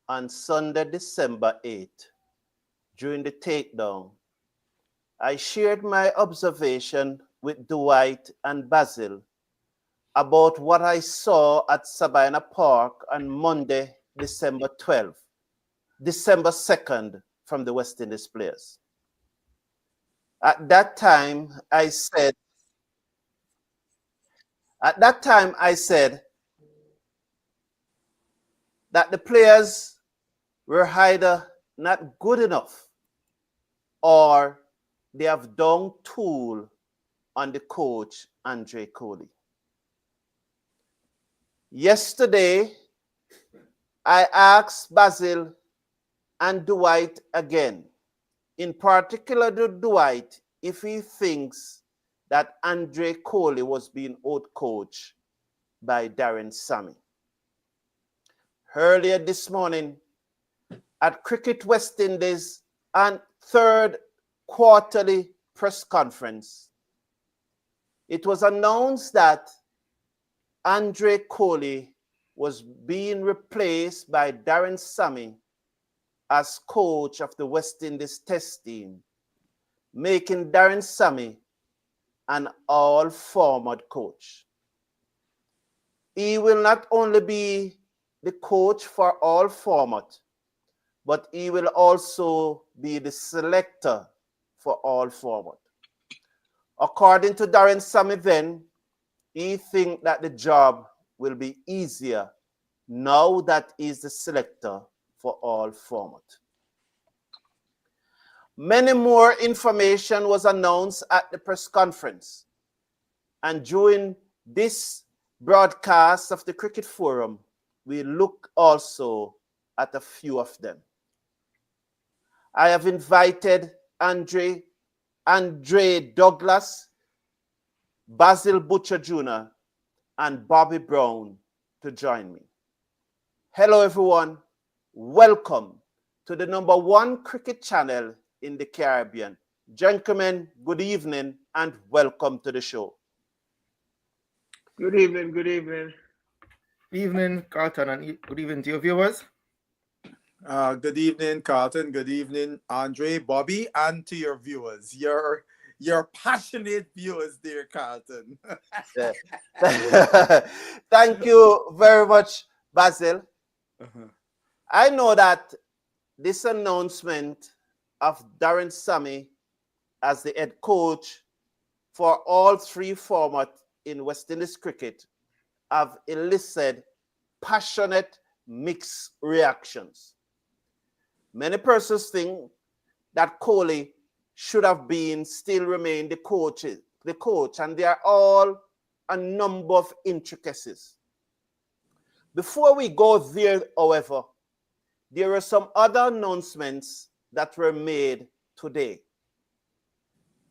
on Sunday, December 8th, during the takedown, I shared my observation with Dwight and Basil about what I saw at Sabina Park on Monday, December 2nd, from the West Indies players. At that time, I said that the players were either not good enough or they have down tool on the coach, Andre Coley. Yesterday, I asked Basil and Dwight again, in particular to Dwight, if he thinks that Andre Coley was being out-coached by Darren Sammy. Earlier this morning, at Cricket West Indies and third quarterly press conference, it was announced that Andre Coley was being replaced by Darren Sammy as coach of the West Indies Test team, making Darren Sammy an all-format coach. He will not only be the coach for all format, but he will also be the selector for all format. According to Darren Sammy then, he thinks that the job will be easier now that he's the selector for all format. Many more information was announced at the press conference, and during this broadcast of the Cricket Forum, we look also at a few of them. I have invited Andre Douglas, Basil Butcher Jr., and Bobby Brown to join me. Hello, everyone. Welcome to the #1 cricket channel in the Caribbean. Gentlemen, good evening and welcome to the show. Good evening, good evening. Evening, Carlton, and good evening to your viewers. Good evening, Carlton. Good evening, Andre, Bobby, and to your viewers. Your passionate viewers, dear Carlton. Thank you very much, Basil. I know that this announcement of Darren Sammy as the head coach for all three formats in West Indies cricket have elicited passionate mixed reactions. Many persons think that Coley should have still remain the coach, and there are all a number of intricacies. Before we go there, however, there are some other announcements that were made today.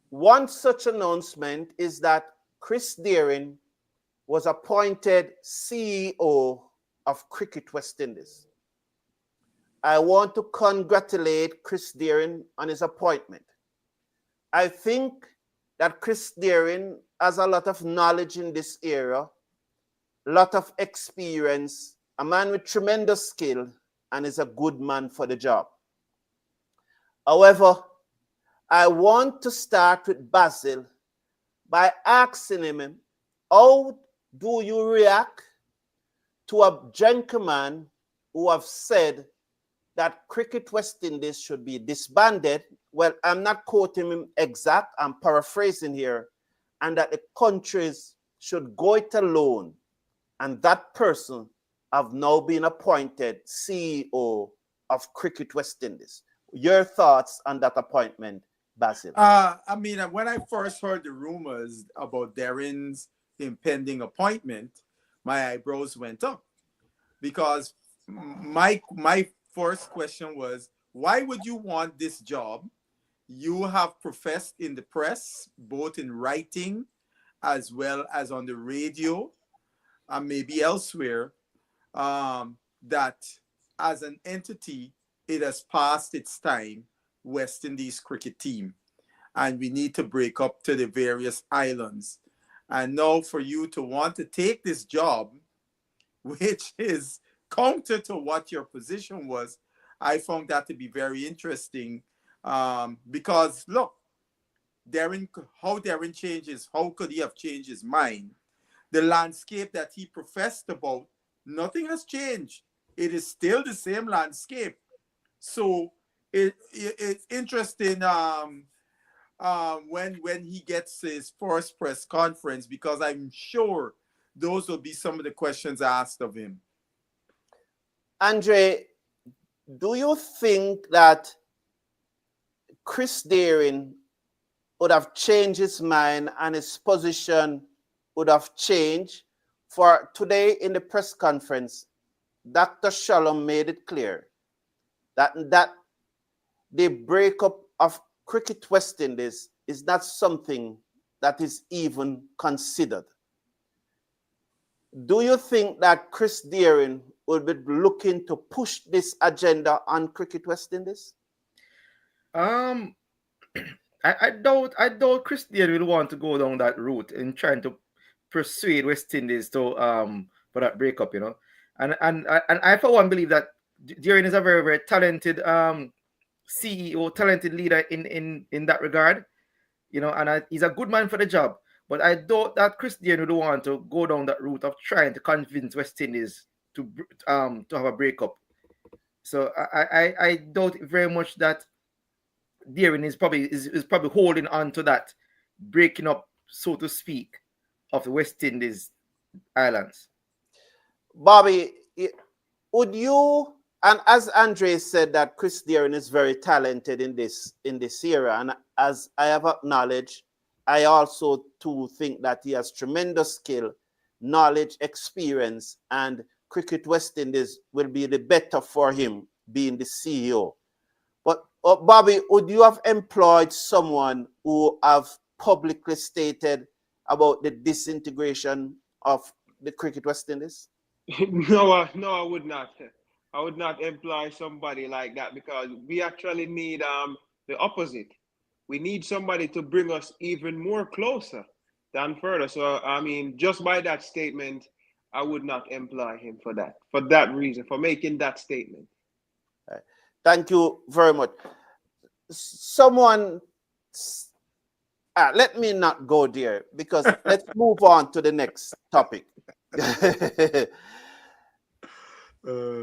One such announcement is that Chris Dehring was appointed CEO of Cricket West Indies. I want to congratulate Chris Dehring on his appointment. I think that Chris Dehring has a lot of knowledge in this area, a lot of experience, a man with tremendous skill, and is a good man for the job. However, I want to start with Basil by asking him, how do you react to a gentleman who have said that Cricket West Indies should be disbanded? Well, I'm not quoting him exact, I'm paraphrasing here, and that the countries should go it alone, and that person have now been appointed CEO of Cricket West Indies. Your thoughts on that appointment, Basil? When I first heard the rumors about Darren's impending appointment, my eyebrows went up, because my first question was, why would you want this job? You have professed in the press, both in writing as well as on the radio and maybe elsewhere, that as an entity, it has passed its time, West Indies cricket team, and we need to break up to the various islands. And now for you to want to take this job, which is counter to what your position was, I found that to be very interesting. Because look, how Darren changes, how could he have changed his mind? The landscape that he professed about, nothing has changed. It is still the same landscape. So it's interesting when he gets his first press conference, because I'm sure those will be some of the questions asked of him. Andre, do you think that Chris Dehring would have changed his mind and his position would have changed? For today in the press conference, Dr. Shalom made it clear that the breakup of Cricket West Indies is not something that is even considered. Do you think that Chris Dehring will be looking to push this agenda on Cricket West Indies? I doubt Chris Dehring will want to go down that route in trying to persuade West Indies to for that breakup, you know. And I for one believe that Dehring is a very, very talented CEO, talented leader in that regard, you know, and he's a good man for the job. But I doubt that Chris Dehring would want to go down that route of trying to convince West Indies to have a breakup. So I doubt very much that Dehring is probably holding on to that breaking up, so to speak, of the West Indies islands. Bobby, would you, and as Andre said that Chris Dehring is very talented in this era, and as I have acknowledged, I also too think that he has tremendous skill, knowledge, experience, and Cricket West Indies will be the better for him being the CEO. But Bobby, would you have employed someone who have publicly stated about the disintegration of the Cricket West Indies? No, I would not. I would not employ somebody like that, because we actually need the opposite. We need somebody to bring us even more closer than further. So I mean, just by that statement, I would not employ him for that reason, for making that statement. Thank you very much. Someone, let me not go there, because let's move on to the next topic.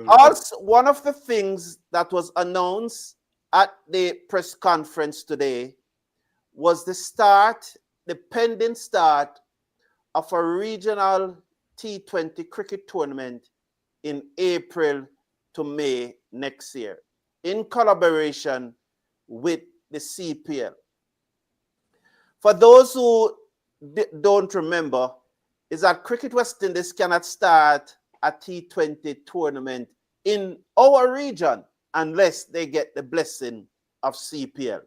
Also, one of the things that was announced at the press conference today was the pending start of a regional T20 cricket tournament in April to May next year, in collaboration with the CPL. For those who don't remember, is that Cricket West Indies cannot start a T20 tournament in our region unless they get the blessing of CPL.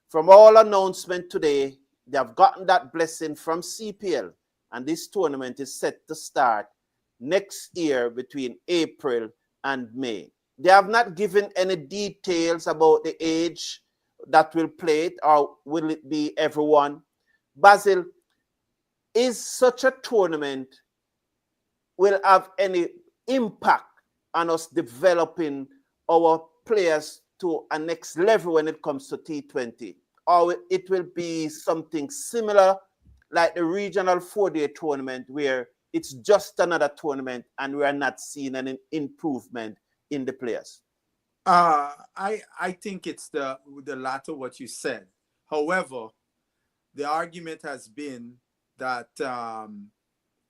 From all announcement today, they have gotten that blessing from CPL, and this tournament is set to start next year between April and May. They have not given any details about the age that will play it, or will it be everyone. Basil, is such a tournament will have any impact on us developing our players to a next level when it comes to T20? Or it will be something similar like the regional 4-day tournament, where it's just another tournament and we are not seeing an improvement in the players? I think it's the latter what you said. However, the argument has been that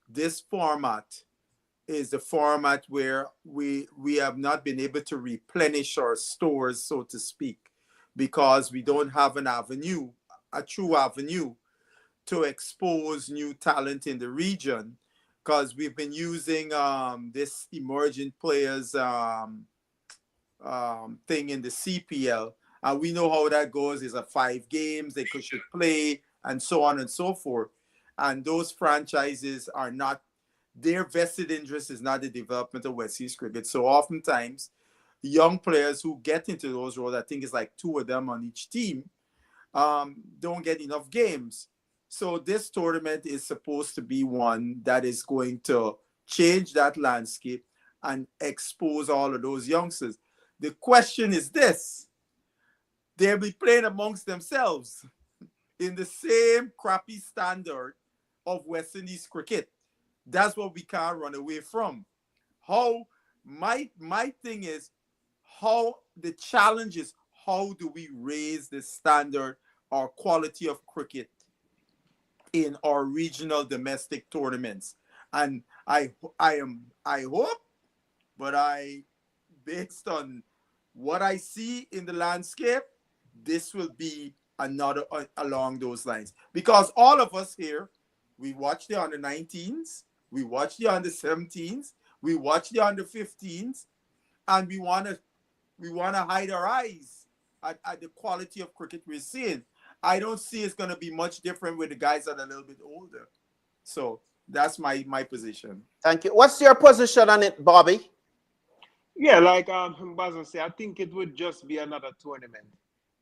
this format is the format where we have not been able to replenish our stores, so to speak, because we don't have a true avenue to expose new talent in the region, because we've been using this emerging players thing in the CPL. We know how that goes. It's a 5 games, they should play, and so on and so forth. And those franchises are not, their vested interest is not the development of West East cricket. So oftentimes, young players who get into those roles, I think it's like 2 of them on each team, don't get enough games. So this tournament is supposed to be one that is going to change that landscape and expose all of those youngsters. The question is this: they'll be playing amongst themselves in the same crappy standard of West Indies cricket. That's what we can't run away from. How my thing is, how the challenge is, how do we raise the standard or quality of cricket in our regional domestic tournaments? And I hope, but based on what I see in the landscape, this will be another along those lines. Because all of us here, we watch the under 19s, we watch the under 17s, we watch the under 15s, and we want to hide our eyes at the quality of cricket we're seeing. I don't see it's going to be much different with the guys that are a little bit older. So that's my position. Thank you. What's your position on it, Bobby? Yeah, like Basil said, I think it would just be another tournament.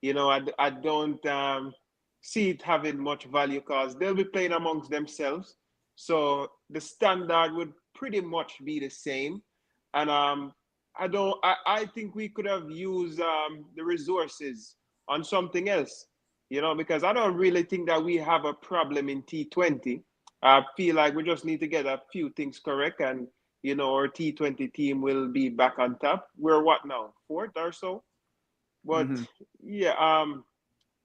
I don't see it having much value because they'll be playing amongst themselves. So the standard would pretty much be the same. And I think we could have used the resources on something else, because I don't really think that we have a problem in T20. I feel like we just need to get a few things correct, and our T20 team will be back on top. We're what now? Fourth or so? But yeah,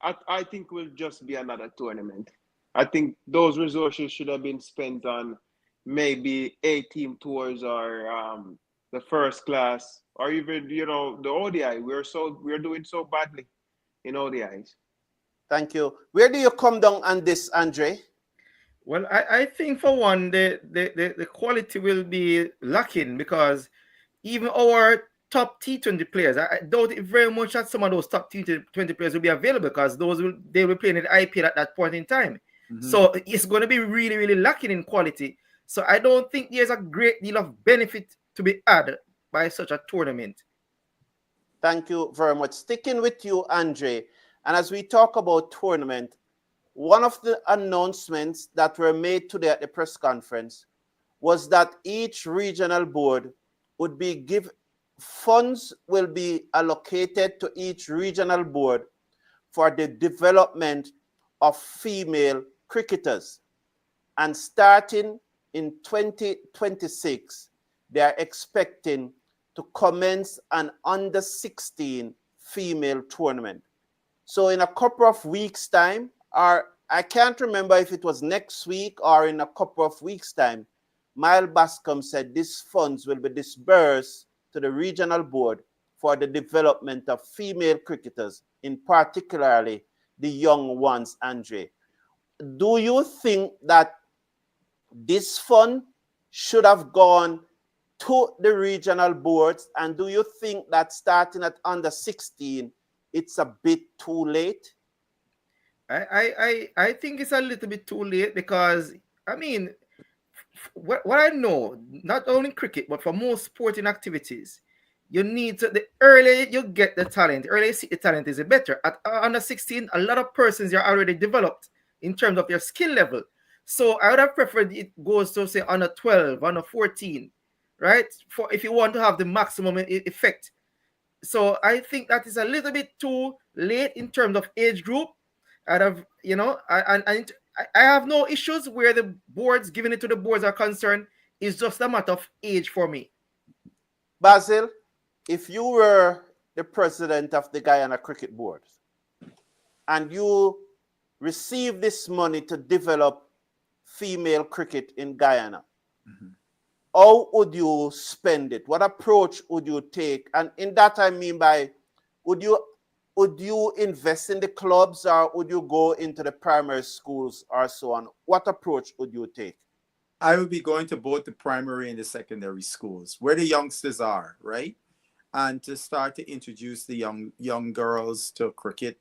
I think we'll just be another tournament. I think those resources should have been spent on maybe A team tours or the first class, or even the ODI. We're doing so badly in ODIs. Thank you. Where do you come down on this, Andre? Well, I think for one, the quality will be lacking because even our top T20 players, I doubt it very much that some of those top T20 players will be available because they will be playing at IPL at that point in time. So it's going to be really, really lacking in quality. So I don't think there's a great deal of benefit to be had by such a tournament. Thank you very much. Sticking with you, Andre, and as we talk about tournament, one of the announcements that were made today at the press conference was that each regional board would be funds will be allocated to each regional board for the development of female cricketers. And starting in 2026, they are expecting to commence an under 16 female tournament. So in a couple of weeks' time, or I can't remember if it was next week or in a couple of weeks' time, Mile Bascombe said these funds will be disbursed to the regional board for the development of female cricketers, in particularly the young ones, Andre. Do you think that this fund should have gone to the regional boards? And do you think that starting at under 16, it's a bit too late? I think it's a little bit too late because, I mean, what I know, not only cricket, but for most sporting activities, you need to, the earlier you get the talent, earlier you see the talent is better. At under 16, a lot of persons are already developed in terms of their skill level. So I would have preferred it goes to say under 12, under 14, right? For if you want to have the maximum effect. So I think that is a little bit too late in terms of age group. I have no issues where the boards giving it to the boards are concerned. It's just a matter of age for me. Basil, if you were the president of the Guyana Cricket Board and you receive this money to develop female cricket in Guyana, how would you spend it? What approach would you take? And in that I mean by, would you invest in the clubs or would you go into the primary schools or so on? What approach would you take? I would be going to both the primary and the secondary schools where the youngsters are, right? And to start to introduce the young girls to cricket.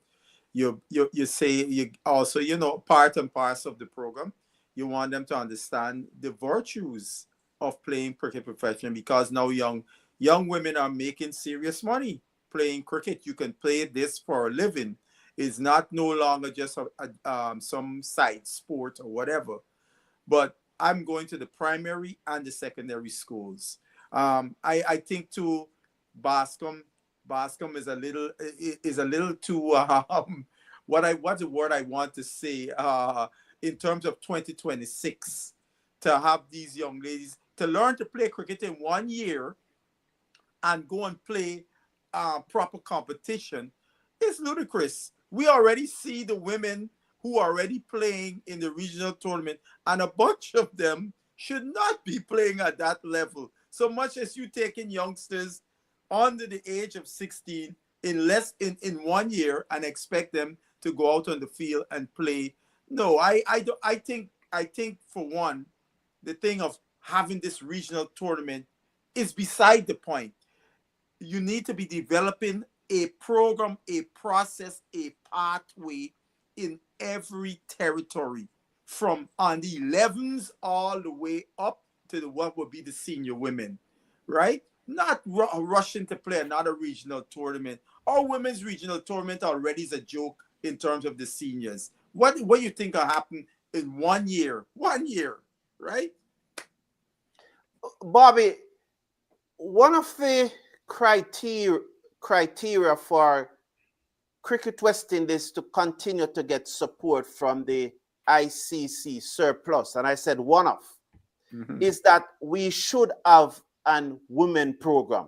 You say you also, part and parcel of the program, you want them to understand the virtues of playing cricket professionally, because now young women are making serious money playing cricket. You can play this for a living. It's not no longer just some side sport or whatever. But I'm going to the primary and the secondary schools. I think too, Bascombe is a little too what's the word I want to say in terms of 2026, to have these young ladies to learn to play cricket in 1 year and go and play proper competition is ludicrous. We already see the women who are already playing in the regional tournament, and a bunch of them should not be playing at that level. So much as you taking youngsters under the age of 16 in 1 year and expect them to go out on the field and play. No, I think for one, the thing of having this regional tournament is beside the point. You need to be developing a program, a process, a pathway in every territory, from on the 11s all the way up to what would be the senior women, right? Not rushing to play another regional tournament. Our women's regional tournament already is a joke in terms of the seniors. What do you think will happen in 1 year? 1 year, right? Bobby, one of the criteria for Cricket West Indies to continue to get support from the ICC surplus, and I said one of, is that we should have an women program.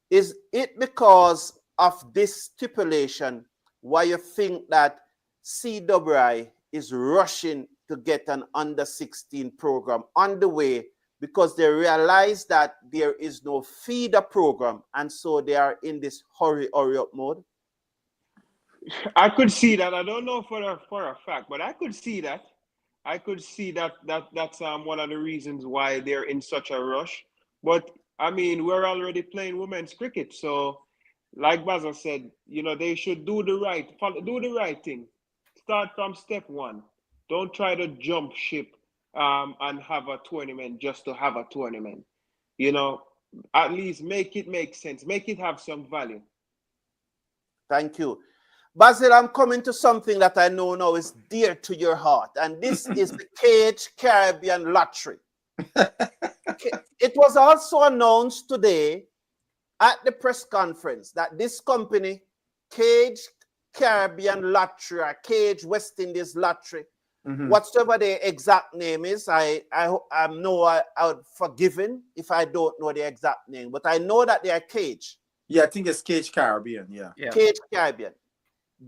Is it because of this stipulation why you think that CWI is rushing to get an under 16 program on the way, because they realize that there is no feeder program, and so they are in this hurry up mode? I could see that. I don't know for a fact, but I could see that. That's one of the reasons why they're in such a rush. But I mean, we're already playing women's cricket, so like Baza said, they should do the right thing. Start from step one. Don't try to jump ship and have a tournament just to have a tournament. At least make it make sense. Make it have some value. Thank you. Basil, I'm coming to something that I know now is dear to your heart, and this is the Cage Caribbean Lottery. It was also announced today at the press conference that this company, Cage Caribbean Lottery, or Cage West Indies Lottery, whatever the exact name is, I know I would forgiven if I don't know the exact name, but I know that they are Cage. Yeah, I think it's Cage Caribbean. Yeah. Cage Caribbean.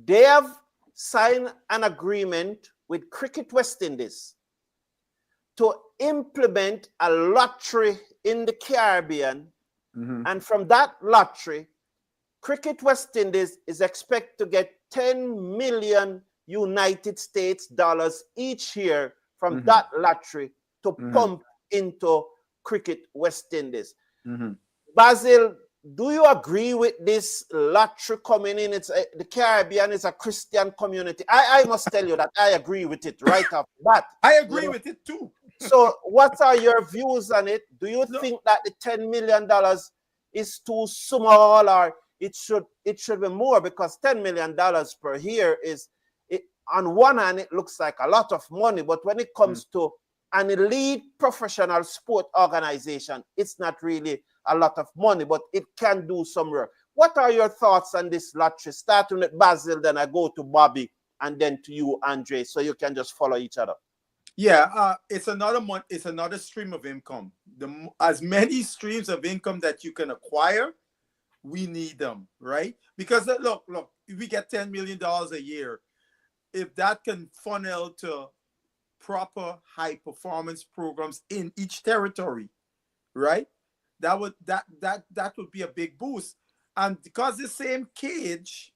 They have signed an agreement with Cricket West Indies to implement a lottery in the Caribbean. And from that lottery, Cricket West Indies is expected to get 10 million United States dollars each year from that lottery to pump into Cricket West Indies. Basil, do you agree with this lottery coming in? The Caribbean is a Christian community. I must tell you that I agree with it right off the bat. I agree with it too. So what are your views on it? Do you think that the $10 million is too small, or it should be more? Because $10 million per year on one hand, it looks like a lot of money, but when it comes to an elite professional sport organization, it's not really a lot of money, but it can do some work. What are your thoughts on this lottery? Starting with Basil, then I go to Bobby, and then to you, Andre, so you can just follow each other. Yeah, it's another stream of income. As many streams of income that you can acquire, we need them, right? Because look, if we get $10 million a year, if that can funnel to proper high performance programs in each territory, right? That would be a big boost. And because the same Cage,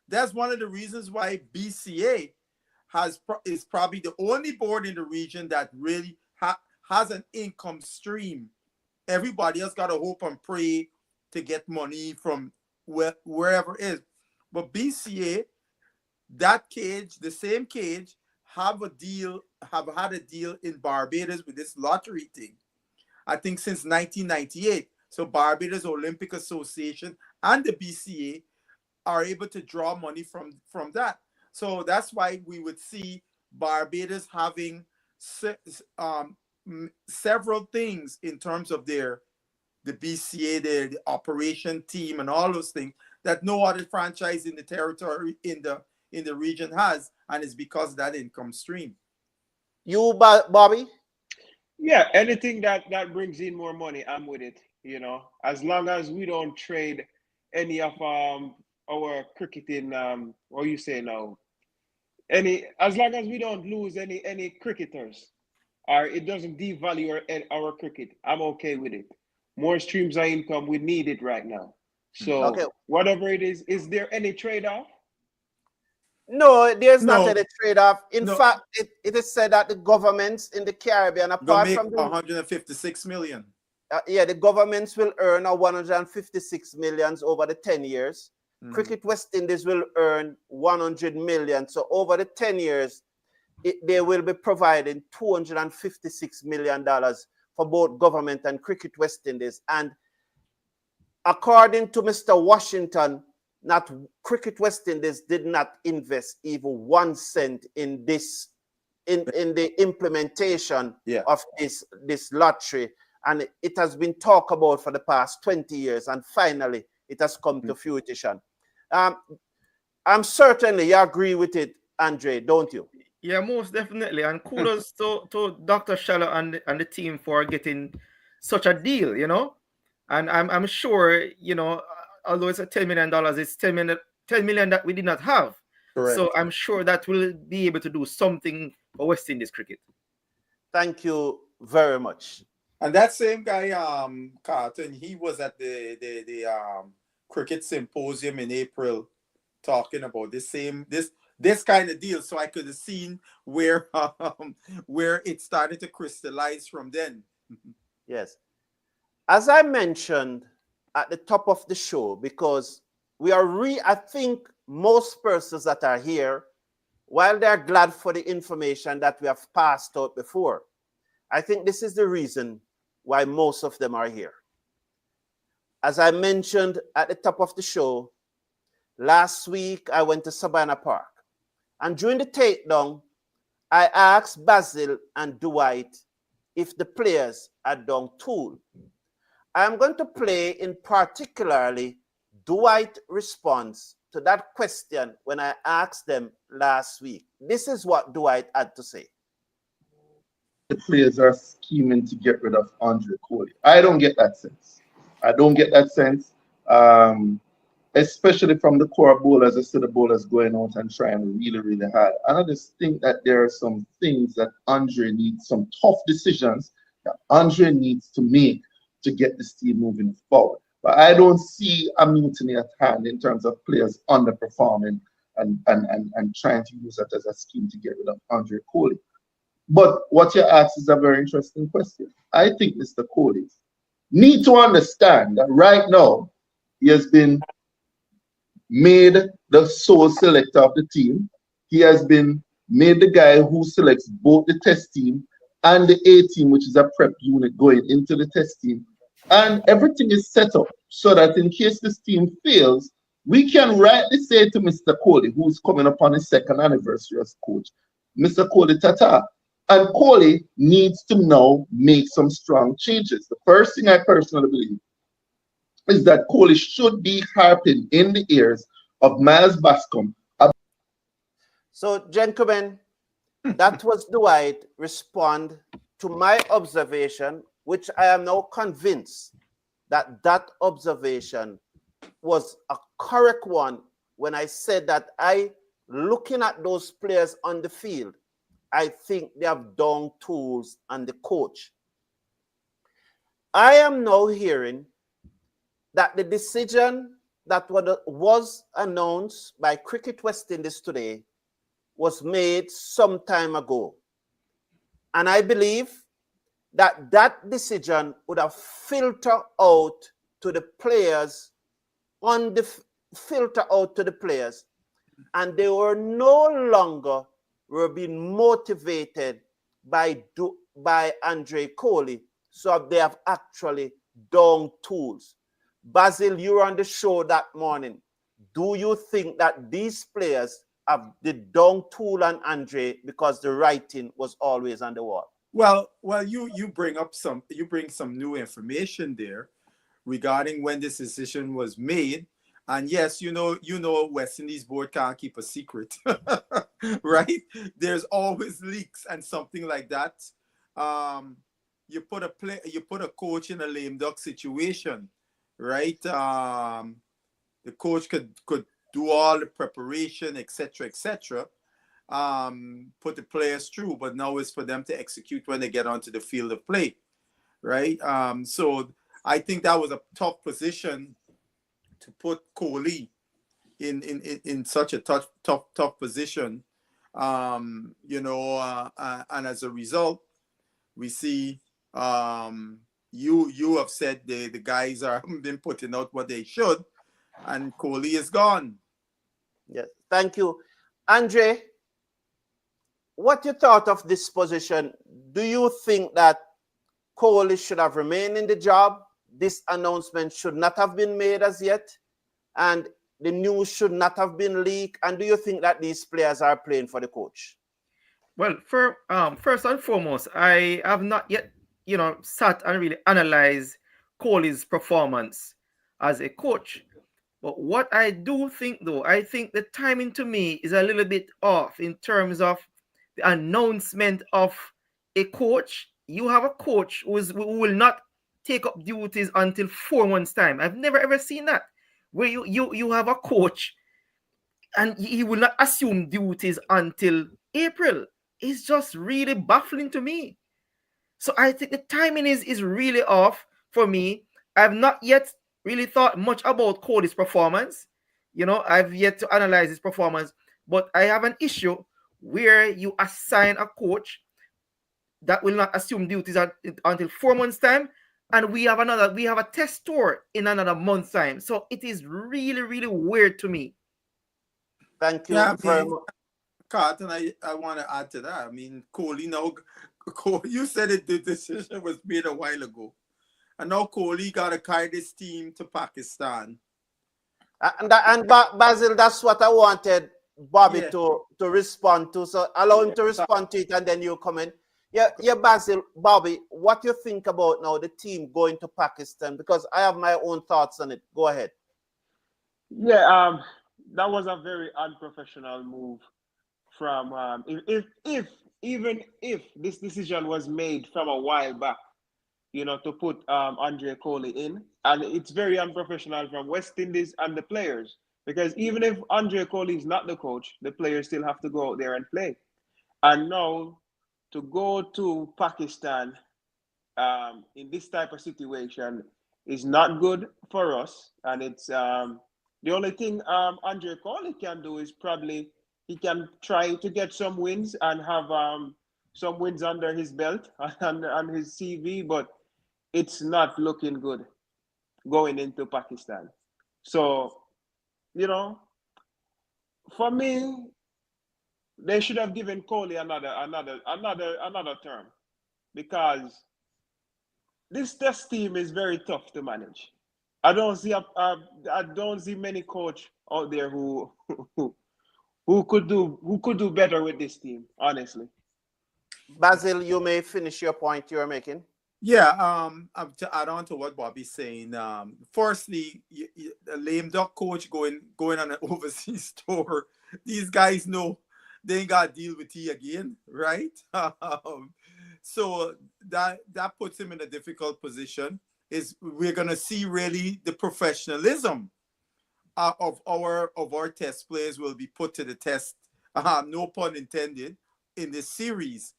that's one of the reasons why BCA is probably the only board in the region that really has an income stream. Everybody else got to hope and pray to get money from wherever it is. But BCA, that Cage, the same Cage, have had a deal in Barbados with this lottery thing, I think since 1998. So Barbados Olympic Association and the BCA are able to draw money from that. So that's why we would see Barbados having several things in terms of their the BCA, the operation team, and all those things that no other franchise in the territory in the region has, and it's because of that income stream. You, Bobby? Yeah, anything that brings in more money, I'm with it. You know, as long as we don't trade any of our cricketing what you say now, as long as we don't lose any cricketers, or it doesn't devalue our cricket, I'm okay with it. More streams of income, we need it right now. So Okay. whatever it is there any trade-off? No, there's not No. any trade-off. In No. fact, it is said that the governments in the Caribbean, Gonna apart make from the 156 million. the governments will earn 156 millions over the 10 years. Cricket West Indies will earn 100 million. So over the 10 years, they will be providing $256 million for both government and Cricket West Indies. And according to Mr. Washington, not Cricket West Indies did not invest even 1 cent in this, in the implementation of this lottery. And it has been talked about for the past 20 years. And finally, it has come to fruition. I'm certainly you agree with it, Andre, don't you? Yeah, most definitely. And kudos to Dr. Shallow and the team for getting such a deal, you know. And I'm sure, you know, although it's a $10 million, it's 10 million that we did not have. Correct. So I'm sure that we'll be able to do something for West Indies cricket. Thank you very much. And that same guy, Carlton, he was at the cricket symposium in April talking about this kind of deal. So I could have seen where it started to crystallize from then. Yes. As I mentioned at the top of the show, because we are I think most persons that are here, while they're glad for the information that we have passed out before, I think this is the reason why most of them are here. As I mentioned at the top of the show, last week I went to Savannah Park. And during the takedown, I asked Basil and Dwight if the players had done tool. I am going to play in particularly Dwight's response to that question when I asked them last week. This is what Dwight had to say. The players are scheming to get rid of Andre Coley. I don't get that sense. I don't get that sense, especially from the core bowlers. I see the bowlers going out and trying really, really hard. And I just think that there are some things that Andre needs, some tough decisions that Andre needs to make to get this team moving forward. But I don't see a mutiny at hand in terms of players underperforming and trying to use that as a scheme to get rid of Andre Coley. But what you asked is a very interesting question. I think Mr. Coley need to understand that right now he has been made the sole selector of the team. He has been made the guy who selects both the test team and the A team, which is a prep unit going into the test team. And everything is set up so that in case this team fails, we can rightly say to Mr. Coley, who's coming up on his second anniversary as coach, Mr. Coley Tata. And Coley needs to now make some strong changes. The first thing I personally believe is that Coley should be harping in the ears of Miles Bascombe. So, gentlemen, that was Dwight respond to my observation, which I am now convinced that that observation was a correct one when I said that looking at those players on the field, I think they have done tools on the coach. I am now hearing that the decision that was announced by Cricket West Indies today was made some time ago. And I believe that that decision would have filtered out to the players, and they were no longer being motivated by Andre Coley. So they have actually done tools. Basil, you were on the show that morning. Do you think that these players have the done tool on Andre because the writing was always on the wall? Well, you bring some new information there, regarding when this decision was made. And yes, West Indies board can't keep a secret, right? There's always leaks and something like that. You put a coach in a lame duck situation, right? The coach could do all the preparation, etc., put the players through, but now it's for them to execute when they get onto the field of play, right? So I think that was a tough position to put Coley in such a tough position, and as a result, we see you have said the guys are been putting out what they should, and Coley is gone. Yes, thank you, Andre. What you thought of this position? Do you think that Coley should have remained in the job? This announcement should not have been made as yet, and the news should not have been leaked. And do you think that these players are playing for the coach? Well, first and foremost, I have not yet, sat and really analyzed Coley's performance as a coach. But what I do think, though, I think the timing to me is a little bit off in terms of the announcement of a coach. You have a coach who will not take up duties until 4 months' time. I've never ever seen that, where you have a coach and he will not assume duties until April. It's just really baffling to me. So I think the timing is really off for me. I've not yet really thought much about Cody's performance. I've yet to analyze his performance, but I have an issue where you assign a coach that will not assume duties until 4 months' time, and we have a test tour in another month's time. So it is really, really weird to me. Thank you very much. Carlton, I want to add to that. I mean, Coley now, you said it, the decision was made a while ago. And now Coley got to carry this team to Pakistan. And Basil, that's what I wanted Bobby to respond to. So allow him to respond to it, and then you comment. Yeah, Basil, Bobby, what you think about now the team going to Pakistan? Because I have my own thoughts on it. Go ahead. Yeah, that was a very unprofessional move from even if this decision was made from a while back, to put Andre Coley in, and it's very unprofessional from West Indies and the players, because even if Andre Coley is not the coach, the players still have to go out there and play. And now to go to Pakistan in this type of situation is not good for us, and it's the only thing Andre Coley can do is probably he can try to get some wins and have some wins under his belt and his CV, but it's not looking good going into Pakistan. So, for me, they should have given Coley another term, because this test team is very tough to manage. I don't see many coach out there who could do better with this team, honestly. Basil, you may finish your point you're making. Yeah, to add on to what Bobby's saying, firstly, the lame duck coach going on an overseas tour, these guys know they ain't got to deal with he again, right? So that puts him in a difficult position. We're gonna see really the professionalism of our test players will be put to the test, no pun intended, in this series.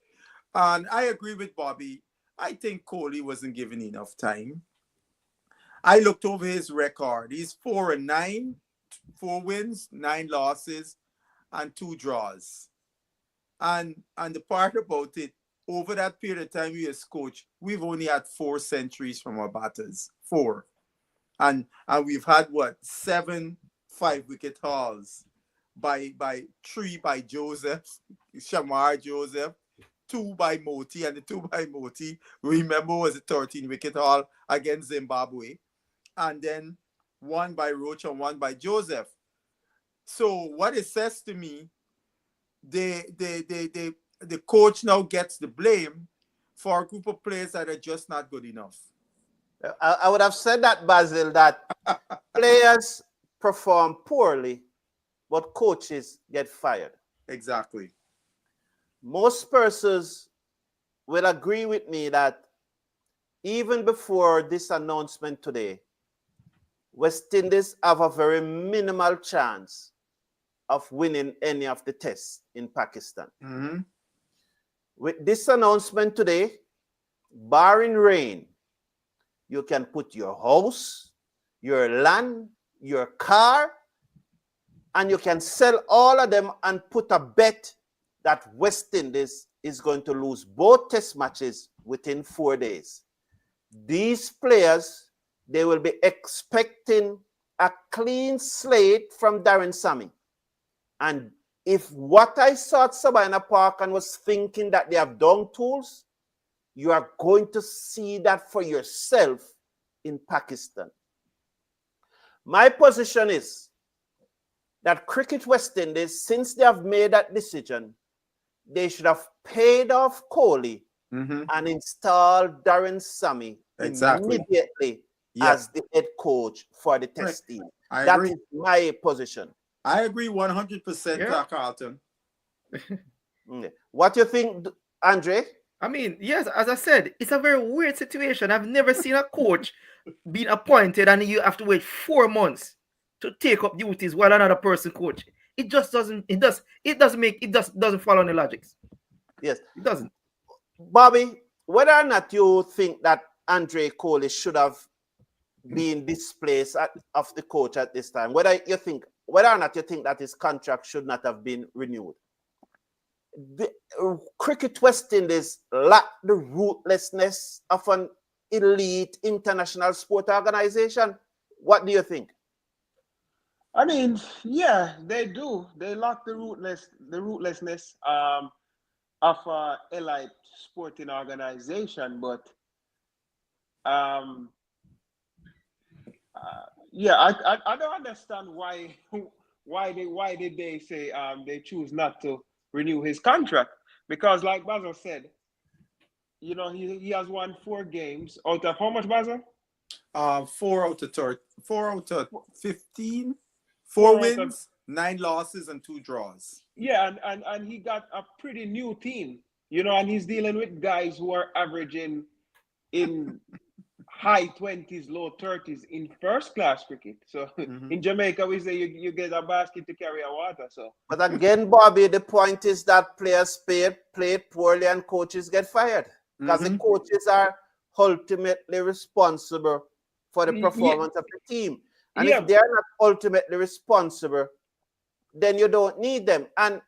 And I agree with Bobby. I think Coley wasn't given enough time. I looked over his record. He's 4-9, 4 wins, 9 losses, and 2 draws. And the part about it, over that period of time he was coach, we've only had 4 centuries from our batters. 4. And we've had 7 5-wicket hauls by 3 by Joseph, Shamar Joseph, 2 by Moti, and the 2 by Moti, remember, was a 13-wicket haul against Zimbabwe, and then 1 by Roach and 1 by Joseph. So what it says to me, the coach now gets the blame for a group of players that are just not good enough. I would have said that, Basil, that players perform poorly, but coaches get fired. Exactly. Most persons will agree with me that even before this announcement today, West Indies have a very minimal chance of winning any of the tests in Pakistan. Mm-hmm. With this announcement today, barring rain, you can put your house, your land, your car, and you can sell all of them and put a bet that West Indies is going to lose both test matches within 4 days. These players, they will be expecting a clean slate from Darren Sammy. And if what I saw at Sabina Park and was thinking that they have done tools, you are going to see that for yourself in Pakistan. My position is that Cricket West Indies, since they have made that decision, they should have paid off Coley and installed Darren Sammy immediately as the head coach for the test team. That is my position. I agree 100%, Carlton. What do you think, Andre? I mean, yes, as I said, it's a very weird situation. I've never seen a coach being appointed and you have to wait 4 months to take up duties while another person coach. It just doesn't, it doesn't follow the logics. Yes. It doesn't. Bobby, whether or not you think that Andre Coley should have been displaced of the coach at this time, whether or not you think that his contract should not have been renewed, the Cricket West Indies lack the ruthlessness of an elite international sport organization. What do you think? I mean, yeah, they do. They lack the ruthlessness of an elite sporting organization. But yeah, I don't understand why did they say they choose not to renew his contract, because like Basil said, you know, he has won 4 games out of how much, Basil? 4 out of 15, 4 wins, 9 losses, and 2 draws. Yeah, and he got a pretty new team, you know, and he's dealing with guys who are averaging in high 20s, low 30s in first class cricket. So in Jamaica, we say you get a basket to carry a water. So, but again, Bobby, the point is that players play poorly and coaches get fired because the coaches are ultimately responsible for the performance of the team. And if they are not ultimately responsible, then you don't need them. And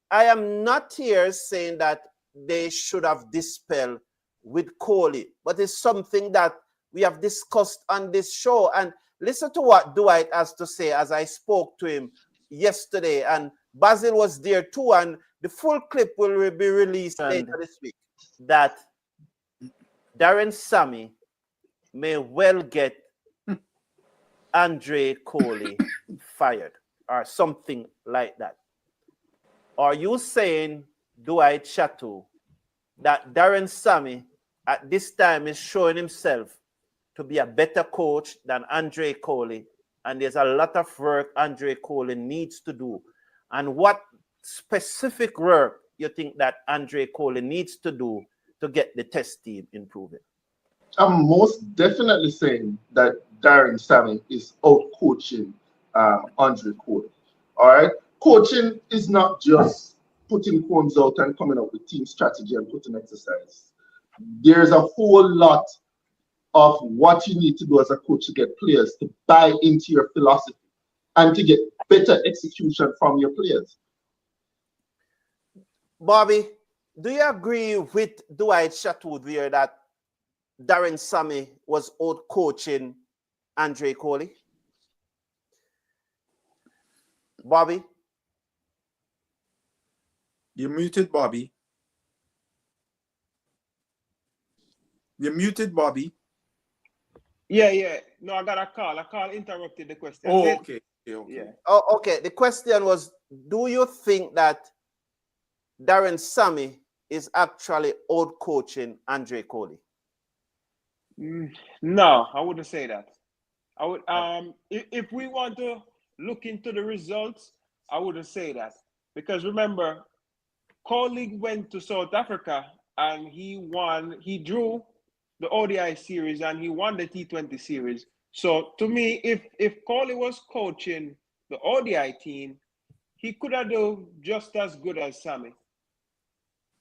I am not here saying that they should have dispelled with Coley, but it's something that we have discussed on this show. And listen to what Dwight has to say as I spoke to him yesterday. And Basil was there too. And the full clip will be released later this week. That Darren Sammy may well get Andre Coley fired or something like that. Are you saying, Dwight Chateau, that Darren Sammy at this time is showing himself to be a better coach than Andre Coley, and there's a lot of work Andre Coley needs to do? And what specific work you think that Andre Coley needs to do to get the test team improving? I'm most definitely saying that Darren Sammy is out coaching Andre Coley. All right, coaching is not just putting cones out and coming up with team strategy and putting exercise. There's a whole lot of what you need to do as a coach to get players to buy into your philosophy and to get better execution from your players. Bobby, do you agree with Dwight Chateau there that Darren Sammy was out coaching Andre Coley? Bobby? You're muted, Bobby. You're muted, Bobby. Yeah. No, I got a call. A call interrupted the question. Oh, okay. Yeah. Oh, okay. The question was, do you think that Darren Sammy is actually out coaching Andre Coley? No, I wouldn't say that. I would if we want to look into the results, I wouldn't say that. Because remember, Coley went to South Africa and he drew the ODI series and he won the T20 series. So to me, if Coley was coaching the ODI team, he could have done just as good as Sammy,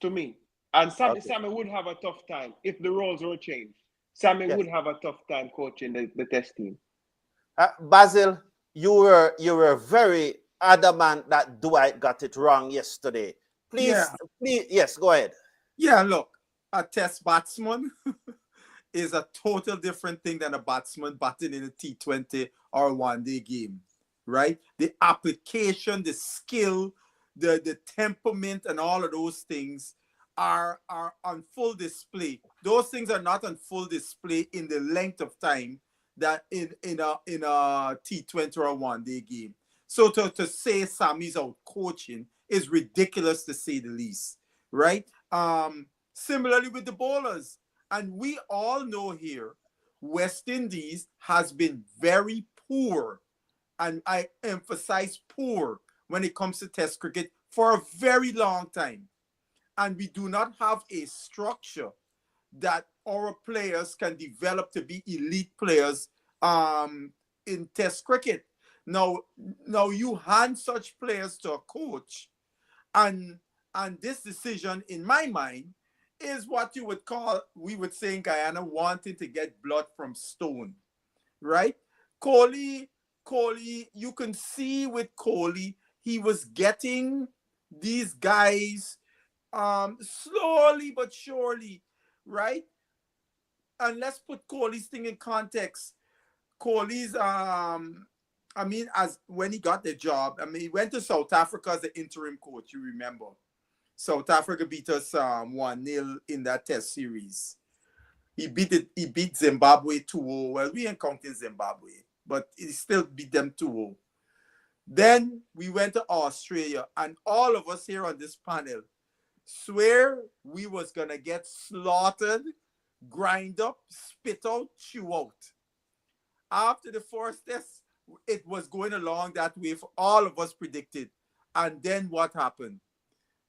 to me. And Sammy would have a tough time if the roles were changed. Sammy would have a tough time coaching the test team. Basil, you were very adamant that Dwight got it wrong yesterday. Please, yes, go ahead. Yeah, look, a test batsman is a total different thing than a batsman batting in a T20 or a one-day game, right? The application, the skill, the temperament, and all of those things are on full display. Those things are not on full display in the length of time that in a T20 or a one-day game. So to say Sammy's out coaching is ridiculous, to say the least, right? Similarly with the bowlers, and we all know here, West Indies has been very poor, and I emphasize poor when it comes to Test cricket for a very long time. And we do not have a structure that our players can develop to be elite players in Test cricket. Now you hand such players to a coach, and this decision, in my mind, is what you would call, we would say in Guyana, wanting to get blood from stone, right? Coley, you can see with Coley, he was getting these guys slowly but surely, right? And let's put Coley's thing in context. Coley's as when he got the job, he went to South Africa as the interim coach, you remember. South Africa beat us 1-0 in that test series. He beat Zimbabwe 2-0. Well, we ain't counting Zimbabwe, but he still beat them 2-0. Then we went to Australia, and all of us here on this panel swear we was gonna get slaughtered, grind up, spit out, chew out. After the first test, it was going along that way for all of us predicted. And then what happened?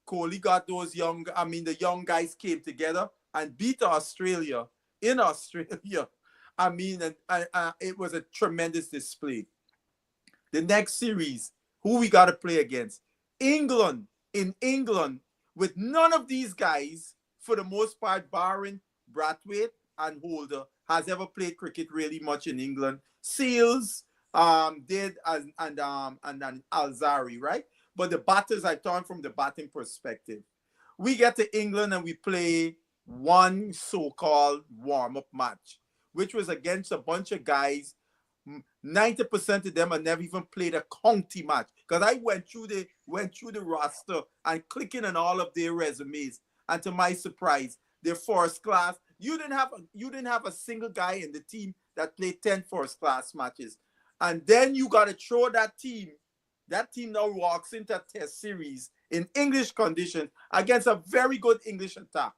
Coley got the young guys came together and beat Australia in Australia. And it was a tremendous display. The next series, who we got to play against? England, in England, with none of these guys, for the most part, barring Brathwaite and Holder, has ever played cricket really much in England. Seals did, and Alzari, right? But the batters, I turn from the batting perspective. We get to England and we play one so-called warm-up match, which was against a bunch of guys. 90% of them have never even played a county match. Because I went through the roster and clicking on all of their resumes. And to my surprise, they're first class. You didn't have a single guy in the team that played 10 first class matches. And then you got to throw that team. That team now walks into a test series in English conditions against a very good English attack.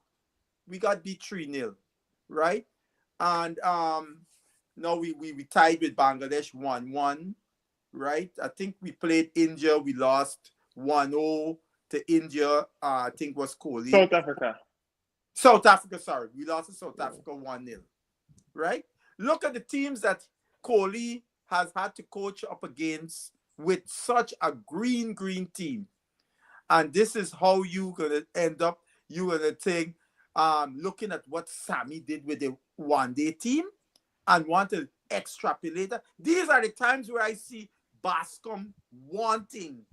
We got beat 3-0, right? And now we tied with Bangladesh 1-1, right? I think we played India. We lost 1-0 to India. I think was Coley. South Africa, sorry. We lost to South Africa 1-0, right? Look at the teams that Coley has had to coach up against with such a green team. And this is how you're going to end up. You're going to think, looking at what Sammy did with the one-day team and want to extrapolate that. These are the times where I see Bascombe wanting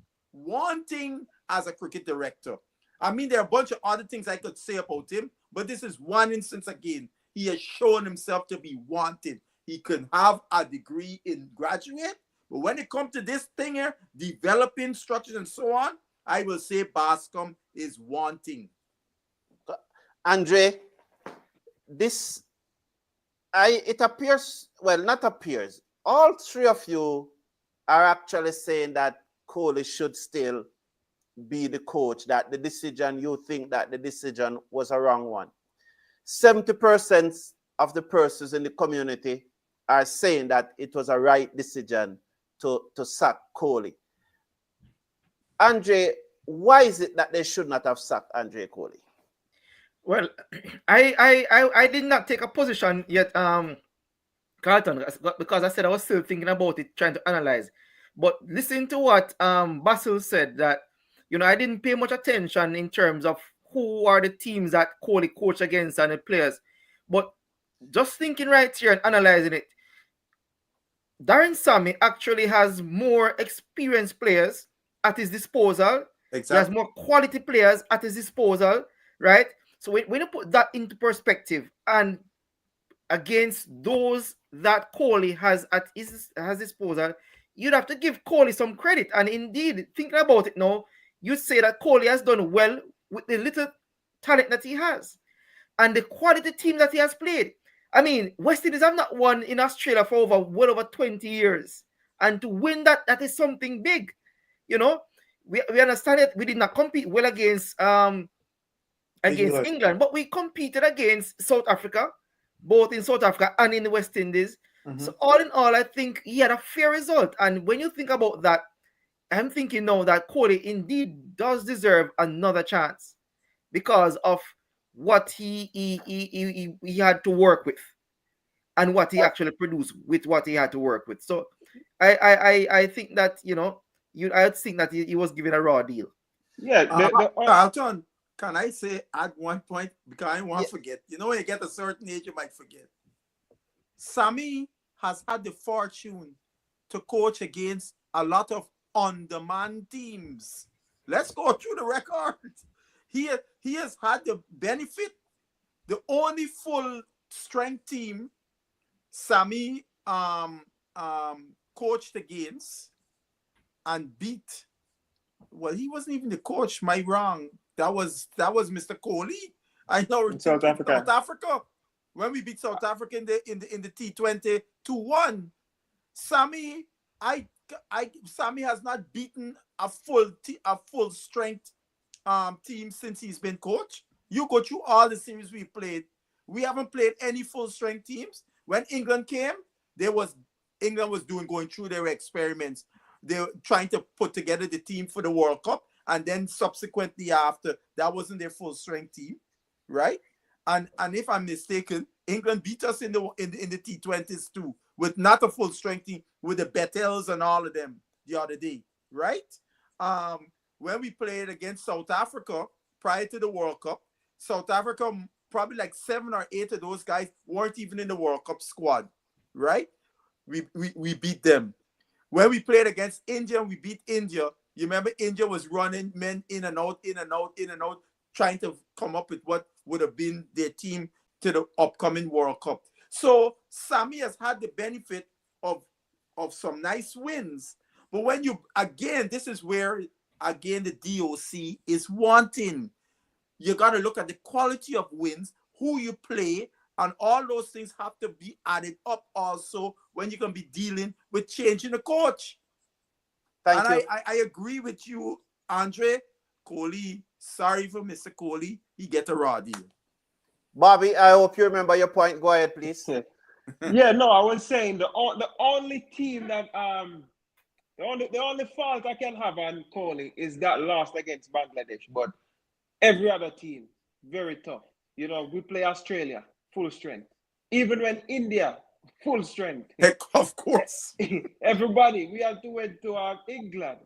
as a cricket director. There are a bunch of other things I could say about him, but this is one instance again. He has shown himself to be wanting. He can have a degree in graduate, but when it comes to this thing here, developing structures and so on, I will say Bascombe is wanting. Andre, it appears, well, not appears, all three of you are actually saying that Coley should still be the coach, that you think that the decision was a wrong one. 70% of the persons in the community are saying that it was a right decision to sack Coley. Andre, why is it that they should not have sacked Andre Coley? Well, I did not take a position yet, Carlton, because I said I was still thinking about it, trying to analyze. But listen to what Basil said, that I didn't pay much attention in terms of who are the teams that Coley coach against and the players. But just thinking right here and analyzing it, Darren Sammy actually has more experienced players at his disposal. Exactly. He has more quality players at his disposal, right? So when you put that into perspective and against those that Coley has at his disposal, you'd have to give Coley some credit. And indeed, thinking about it now, you'd say that Coley has done well with the little talent that he has and the quality team that he has played. I mean, West Indies have not won in Australia for well over 20 years. And to win that is something big. We understand it. We did not compete well against England, but we competed against South Africa, both in South Africa and in the West Indies. Mm-hmm. So all in all, I think he had a fair result. And when you think about that, I'm thinking now that Coley indeed does deserve another chance because of what he had to work with and what he actually produced with what he had to work with. So I think that I think that he was given a raw deal. Yeah, Carlton, can I say at one point, because I don't want to forget, when you get a certain age, you might forget. Sammy has had the fortune to coach against a lot of on-demand teams. Let's go through the record. He has had the benefit. The only full strength team Sammy coached against and beat. Well, he wasn't even the coach. My wrong. That was Mr. Coley. I know South Africa. When we beat South Africa in the T20 2-1, Sammy has not beaten a full strength team since he's been coach. You go through all the series we played. We haven't played any full strength teams. When England came, England was going through their experiments. They were trying to put together the team for the World Cup, and then subsequently after, that wasn't their full strength team, right? And if I'm mistaken, England beat us in the T20s too, with not a full strength team, with the Bettels and all of them the other day, right? When we played against South Africa prior to the World Cup, South Africa, probably like 7 or 8 of those guys weren't even in the World Cup squad, right? We beat them. When we played against India, we beat India. You remember India was running men in and out, trying to come up with what would have been their team to the upcoming World Cup. So Sammy has had the benefit of some nice wins. But when this is where, again, the DOC is wanting. You got to look at the quality of wins, who you play, and all those things have to be added up also when you're going to be dealing with changing the coach. Thank you. I agree with you, Andre. Coley, sorry for Mr. Coley. He get a raw deal. Bobby, I hope you remember your point. Go ahead, please. Yeah, no, I was saying the only team that the only fault I can have on Coley is that loss against Bangladesh. But every other team, very tough. We play Australia, full strength. Even when India, full strength. Heck, of course. Everybody, we have to wait to England,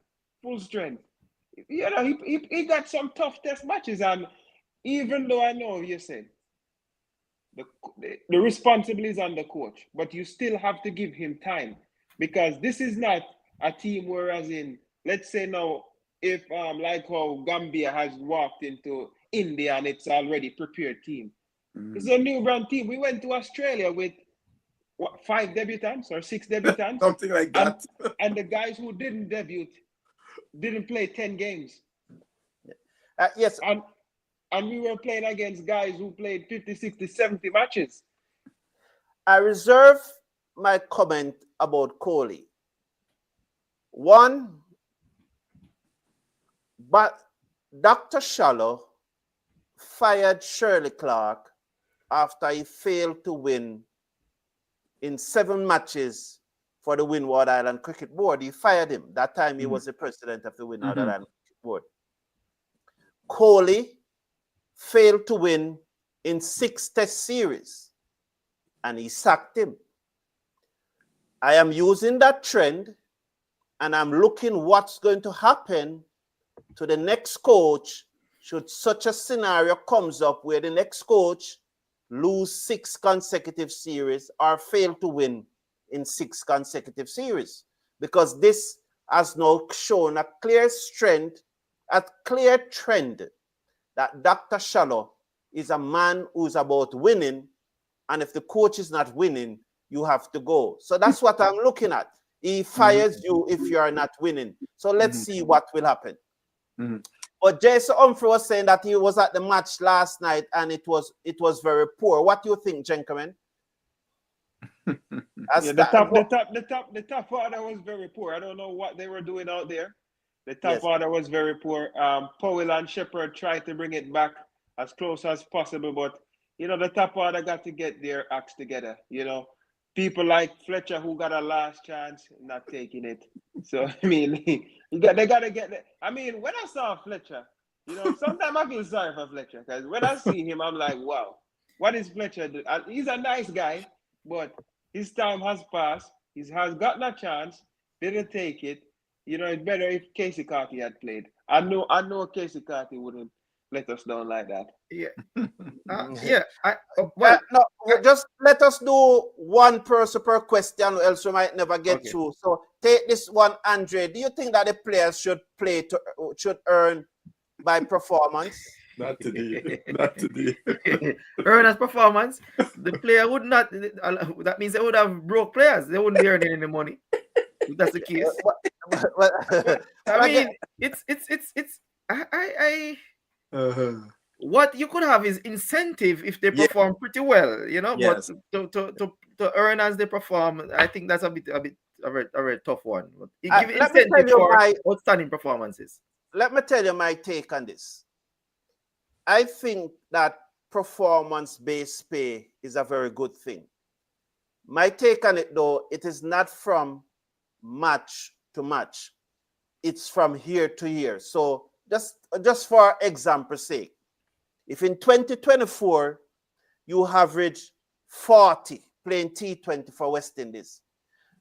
full strength. He got some tough test matches, and even though I know you said the responsibility is on the coach, but you still have to give him time, because this is not a team whereas in, let's say now, if like how Gambia has walked into India and it's already prepared team. It's a new brand team. We went to Australia with 5 debutants or 6 debutants? Something like that. And the guys who didn't debut didn't play 10 games. Yes. And we were playing against guys who played 50, 60, 70 matches. I reserve my comment about Coley. One, but Dr. Shallow fired Shirley Clark after he failed to win in 7 matches for the Windward Island Cricket Board. He fired him. That time he was the president of the Windward Island Cricket Board. Coley failed to win in 6 test series and he sacked him. I am using that trend and I'm looking what's going to happen to the next coach should such a scenario comes up where the next coach lose 6 consecutive series or fail to win in 6 consecutive series, because this has now shown a clear strength, a clear trend that Dr. Shallow is a man who's about winning, and if the coach is not winning, you have to go. So that's what I'm looking at. He fires you if you are not winning. So let's see what will happen. But Jason Humphrey was saying that he was at the match last night and it was very poor. What do you think, gentlemen? The top order was very poor. I don't know what they were doing out there. The top order was very poor. Powell and Shepherd tried to bring it back as close as possible, but the top order got to get their acts together. People like Fletcher, who got a last chance, not taking it. So I mean, they got to get it. I mean, when I saw Fletcher, sometimes I feel sorry for Fletcher, because when I see him, I'm like, wow, what is Fletcher doing? He's a nice guy, but his time has passed. He has gotten a chance, didn't take it. It's better if Casey Carty had played. I know Casey Carty wouldn't let us down like that. Yeah. Just let us do one person per question, or else we might never get through. So take this one, Andre. Do you think that the players should earn by performance? Not today. Not today. Earn as performance. The player would not. That means they would have broke players. They wouldn't be earning any money. If that's the case. I mean, what you could have is incentive if they perform pretty well, But to earn as they perform, I think that's a very tough one. But give incentive for outstanding performances. Let me tell you my take on this. I think that performance-based pay is a very good thing. My take on it, though, it is not from match to match. It's from year to year. So just for example's sake, if in 2024 you average 40 playing T20 for West Indies,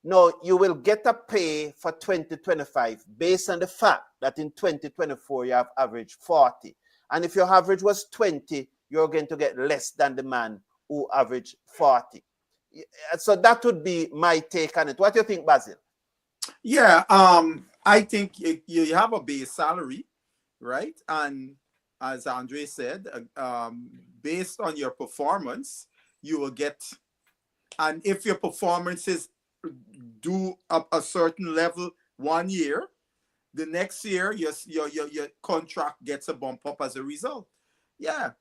now you will get a pay for 2025 based on the fact that in 2024 you have averaged 40. And if your average was 20, you're going to get less than the man who averaged 40. So that would be my take on it. What do you think, Basil? Yeah, I think you have a base salary, right? And as Andre said, based on your performance, you will get, and if your performances do up a certain level 1 year, the next year your contract gets a bump up as a result. Yeah.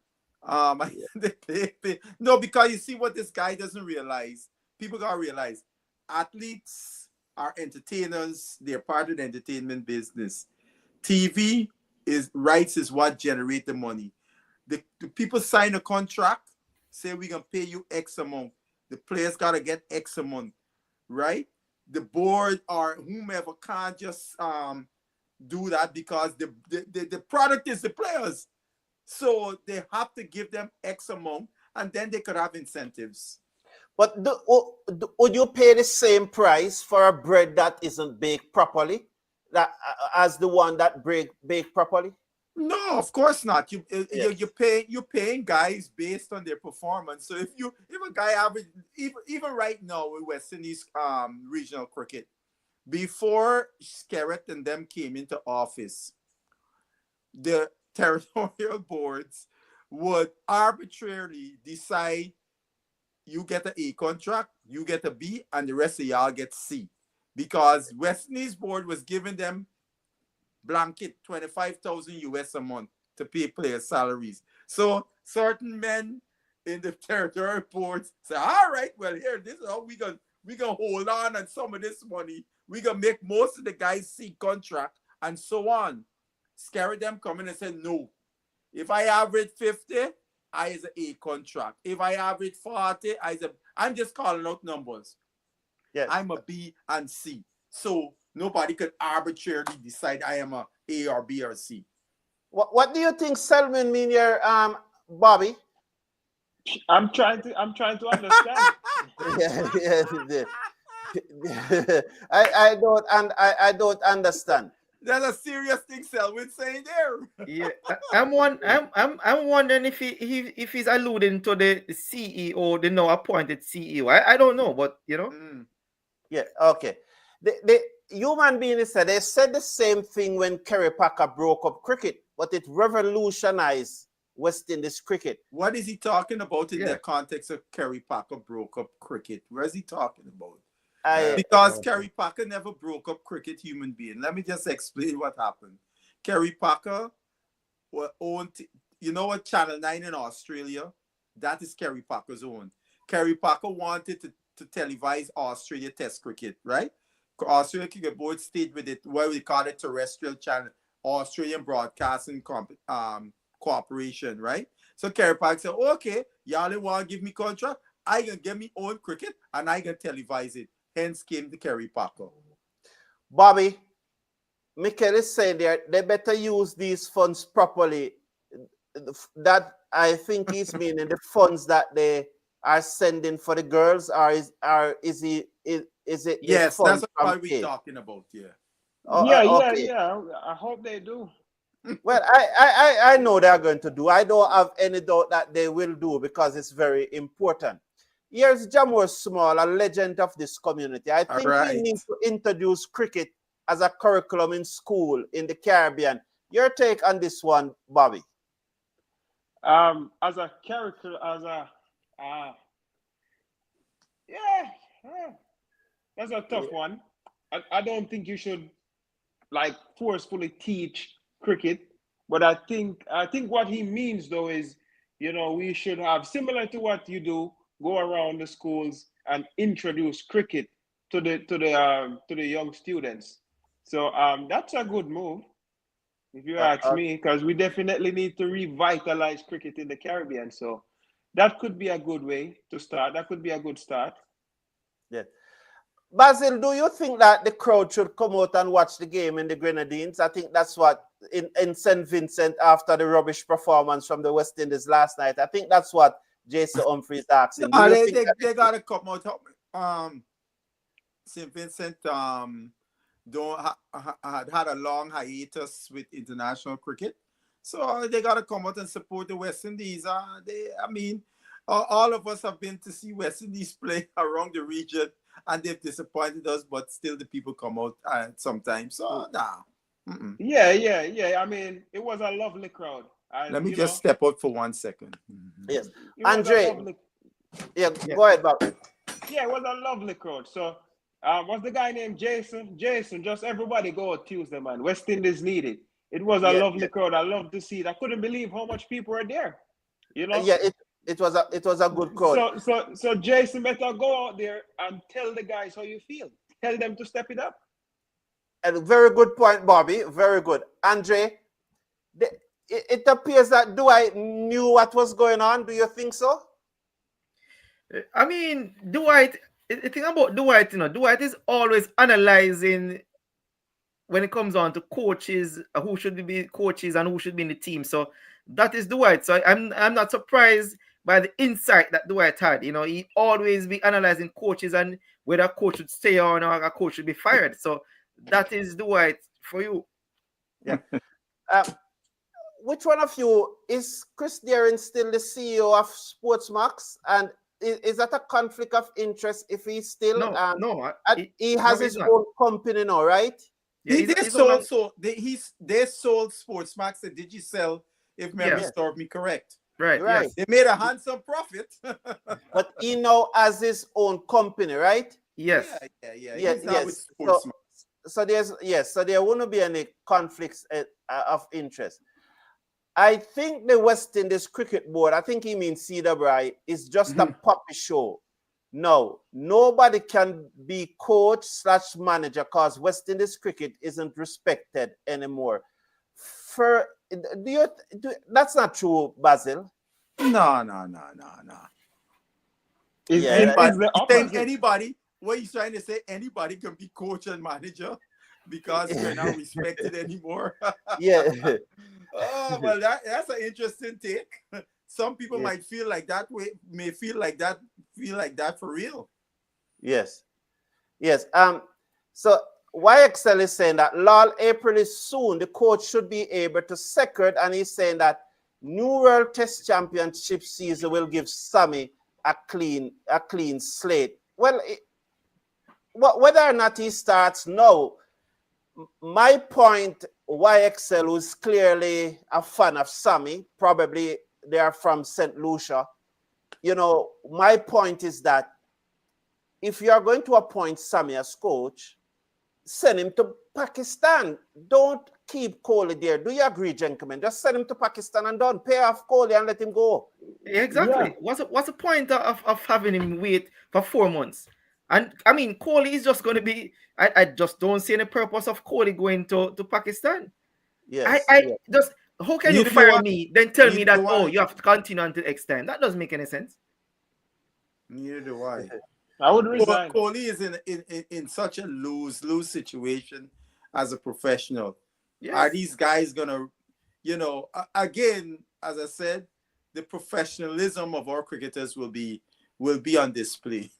No, because you see what this guy doesn't realize. People gotta realize athletes are entertainers. They're part of the entertainment business. TV rights is what generate the money. The people sign a contract, say we're gonna pay you X amount. The players gotta get X amount, right? The board or whomever can't just do that because the product is the players. So they have to give them X amount and then they could have incentives. But would you pay the same price for a bread that isn't baked properly as the one that baked properly? No, of course not. You're paying guys based on their performance. So if a guy average, even right now with West Indies regional cricket, before Skerritt and them came into office, the territorial boards would arbitrarily decide you get an A contract, you get a B, and the rest of y'all get C. Because West Indies board was giving them blanket 25,000 US a month to pay players' salaries. So certain men in the territorial boards say, all right, well, here, this is how we gonna hold on some of this money. We're gonna make most of the guys see contract and so on. Scare them coming and say, no. If I average 50, I is a contract. If I average 40, I'm just calling out numbers. Yes. I'm a B and C. So nobody could arbitrarily decide I am a A or B or C. What do you think Selman mean here, Bobby? I'm trying to understand. I don't understand. That's a serious thing Selwyn's saying there. Yeah, I'm wondering if if he's alluding to the CEO, the now appointed CEO. I don't know, but you know. Yeah, okay. The human being said they said the same thing when Kerry Packer broke up cricket, but it revolutionized West Indies cricket. What is he talking about in the context of Kerry Packer broke up cricket? Where is he talking about? Because Kerry Packer never broke up cricket, human being. Let me just explain what happened. Kerry Packer owned, you know what, Channel 9 in Australia? That is Kerry Packer's own. Kerry Packer wanted to televise Australia Test cricket, right? Australia Cricket Board stayed with it, what we call it, terrestrial channel, Australian Broadcasting Corporation, right? So Kerry Packer said, okay, y'all want to give me contract? I can get me own cricket and I can televise it. Hence came the Kerry Packer. Bobby, Mikel is saying they better use these funds properly. That I think he's meaning the funds that they are sending for the girls, or is it? Yes, that's what we're talking about. Yeah. Okay. I hope they do. Well, I know they're going to do. I don't have any doubt that they will do because it's very important. Here's Jamor Small, a legend of this community. I think we need to introduce cricket as a curriculum in school in the Caribbean. Your take on this one, Bobby? As a curriculum, that's a tough one. I don't think you should like forcefully teach cricket, but I think what he means though is, you know, we should have, similar to what you do, go around the schools and introduce cricket to the young students. So that's a good move, if you ask me, because we definitely need to revitalize cricket in the Caribbean. So that could be a good way to start. That could be a good start. Yeah. Basil, do you think that the crowd should come out and watch the game in the Grenadines? I think that's what in St. Vincent after the rubbish performance from the West Indies last night. I think that's what Jason Humphreys asking. No, they got to come out. St. Vincent had a long hiatus with international cricket, so they got to come out and support the West Indies. All of us have been to see West Indies play around the region, and they've disappointed us, but still the people come out sometimes. So Yeah. I mean, it was a lovely crowd. Let me just step out for 1 second. Yes, Andre. Go ahead, Bob. Yeah, it was a lovely crowd. So, what's the guy named Jason? Jason, just everybody go out Tuesday, man. West Indies needed. It was a lovely crowd. I love to see it. I couldn't believe how much people were there. You know? Yeah, it was a good crowd. So Jason better go out there and tell the guys how you feel. Tell them to step it up. A very good point, Bobby. Very good. Andre, it appears that Dwight knew what was going on. Do you think so? I mean, Dwight, the thing about Dwight, Dwight is always analyzing when it comes on to coaches, who should be coaches and who should be in the team. So that is Dwight. So I'm not surprised by the insight that Dwight had. He always be analyzing coaches and whether a coach should stay on or a coach should be fired. So that is Dwight for you. Yeah. Which one of you is Chris Dehring still the CEO of Sportsmax? And is that a conflict of interest if he's still he has his own company now, right? Yeah, they sold Sportsmax and Digicel, if memory serves me correct. Right. Yes. They made a handsome profit. But he now has his own company, right? Yes. Yeah. So there won't be any conflicts of interest. I think the West Indies Cricket Board, I think he means CWI, is just a puppy show. No, nobody can be coach/manager because West Indies cricket isn't respected anymore. That's not true, Basil. No. Yeah, It's the He's saying opposite. anybody. What he's trying to say, anybody can be coach and manager because we're not respected anymore. yeah, Oh, well, that's an interesting take. Some people yes, might feel like that way, may feel like that for real. yes, yes. So YXL is saying that lol April is soon. The coach should be able to second, and he's saying that New World Test Championship season will give Sammy a clean slate. Well, whether or not he starts now, my point, YXL, who's clearly a fan of Sammy, probably they are from St. Lucia. You know, my point is that if you are going to appoint Sammy as coach, send him to Pakistan. Don't keep Coley there. Do you agree, gentlemen? Just send him to Pakistan and don't pay off Coley and let him go. Exactly. Yeah. What's the point of having him wait for 4 months? And I mean, Coley is just going to be. I just don't see any purpose of Coley going to Pakistan. Yes. I just, how can you Neither do fire I. me then tell me Neither that, do oh, I. you have to continue until extend? That doesn't make any sense. Neither do I. I would resign. Coley is in such a lose situation as a professional. Yes. Are these guys gonna, again, as I said, the professionalism of our cricketers will be on display.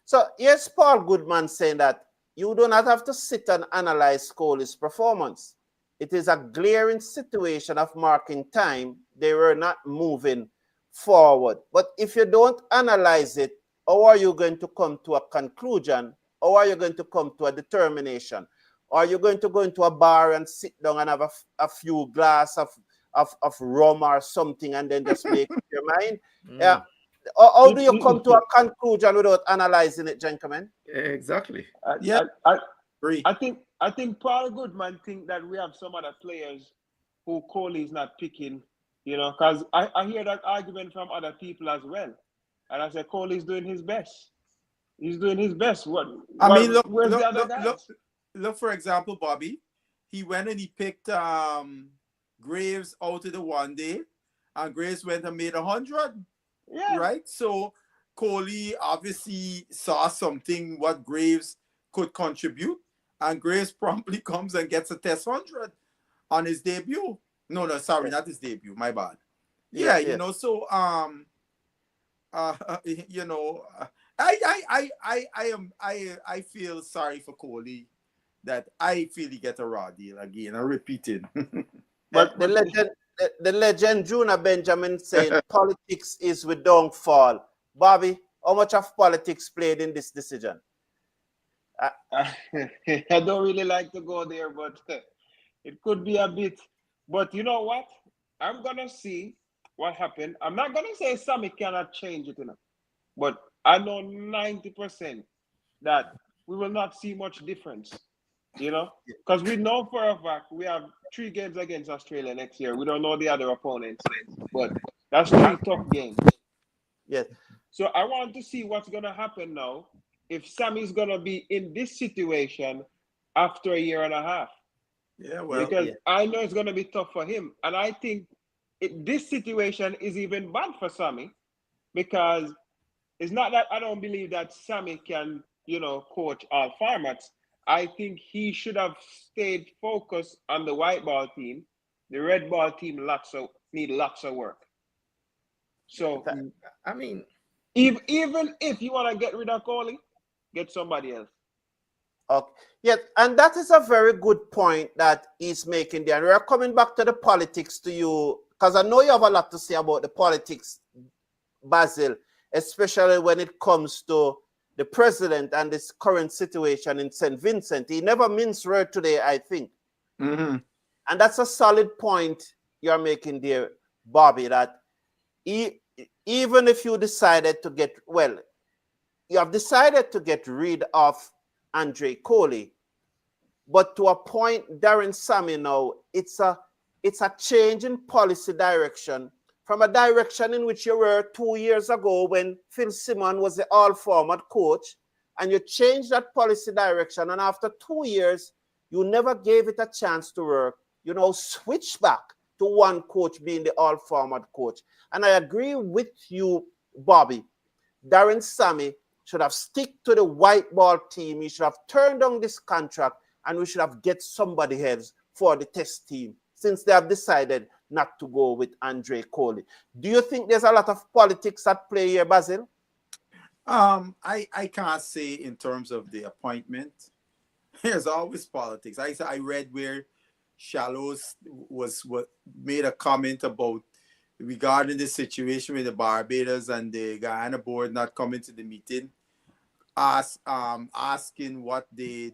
So here's Paul Goodman saying that you do not have to sit and analyze Coley's performance. It is a glaring situation of marking time. They were not moving forward. But if you don't analyze it, how are you going to come to a conclusion? How are you going to come to a determination? Are you going to go into a bar and sit down and have a few glass of rum or something and then just make up your mind? Yeah. How do you come to a conclusion without analyzing it, gentlemen? Exactly. I think Paul Goodman think that we have some other players who Coley is not picking, because I hear that argument from other people as well. And I said, Coley's doing his best. He's doing his best. Where's the other guys? Look, for example, Bobby, he went and he picked Graves out of the one day, and Graves went and made 100. Yeah. Right? So Coley obviously saw something what Graves could contribute, and Graves promptly comes and gets a test 100 on his debut. No, sorry, not his debut. My bad. Yeah. So I feel sorry for Coley that I feel he get a raw deal again. I'm repeating. But the legend Juna Benjamin saying politics is with downfall. Bobby, how much of politics played in this decision? I don't really like to go there, but it could be a bit. But you know what? I'm gonna see what happened. I'm not gonna say Sammy cannot change it, but I know 90% that we will not see much difference. Because we know for a fact we have 3 games against Australia next year. We don't know the other opponents, but that's 3 tough games. Yes. So I want to see what's going to happen now if Sammy's going to be in this situation after a year and a half. Yeah, well, because I know it's going to be tough for him. And I think this situation is even bad for Sammy, because it's not that I don't believe that Sammy can, coach all formats. I think he should have stayed focused on the white ball team. The red ball team need lots of work. So, I mean, even if you want to get rid of Coley, get somebody else. Okay. Yeah, and that is a very good point that he's making there. And we're coming back to the politics to you, because I know you have a lot to say about the politics, Basil, especially when it comes to the president and this current situation in St. Vincent. He never minced word today, I think. Mm-hmm. And that's a solid point you're making there, Bobby, that even if you decided to you have decided to get rid of Andre Coley, but to appoint Darren Sammy now, it's a change in policy direction from a direction in which you were 2 years ago when Phil Simon was the all-format coach, and you changed that policy direction, and after 2 years, you never gave it a chance to work. You know, switch back to one coach being the all-format coach. And I agree with you, Bobby. Darren Sammy should have stick to the white ball team. He should have turned down this contract, and we should have get somebody else for the test team, since they have decided not to go with Andre Coley. Do you think there's a lot of politics at play here, Basil? I can't say in terms of the appointment. There's always politics. I read where Shallows was made a comment about regarding the situation with the Barbados and the Guyana board not coming to the meeting, asking what the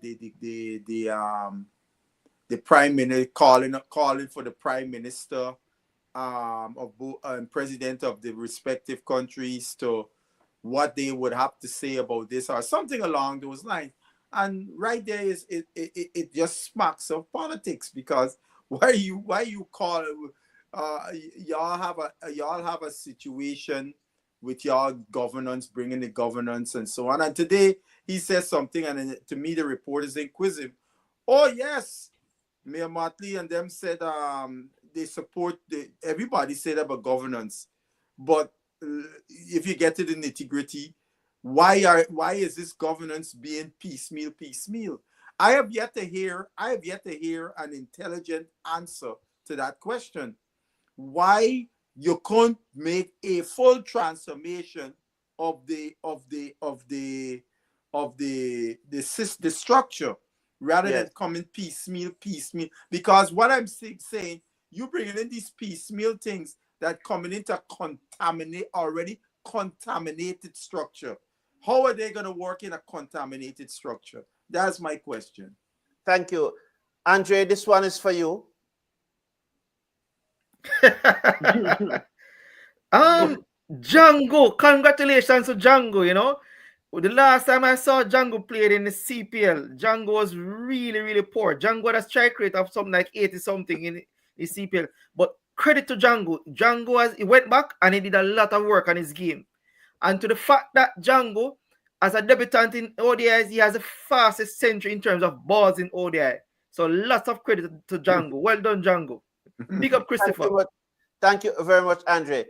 prime minister calling for the prime minister president of the respective countries to what they would have to say about this or something along those lines. And right there is it just smacks of politics, because why you call y'all have a situation with y'all governance, bringing the governance and so on. And today he says something, and to me the report is inquisitive. Oh yes, Mayor Motley and them said they support everybody said about governance, but if you get to the nitty-gritty, why is this governance being piecemeal? I have yet to hear an intelligent answer to that question. Why you can't make a full transformation of the structure rather than coming piecemeal? Because what I'm saying, you bringing in these piecemeal things that coming into already contaminated structure. How are they going to work in a contaminated structure? That's my question. Thank you. Andre, this one is for you. Django, congratulations to Django, you know. The last time I saw Django played in the CPL, Django was really, really poor. Django had a strike rate of something like 80-something in the CPL. But credit to Django. He went back and he did a lot of work on his game. And to the fact that Django, as a debutant in ODIs, he has the fastest century in terms of balls in ODI. So lots of credit to Django. Well done, Django. Big up, Christopher. Thank you very much, Andre.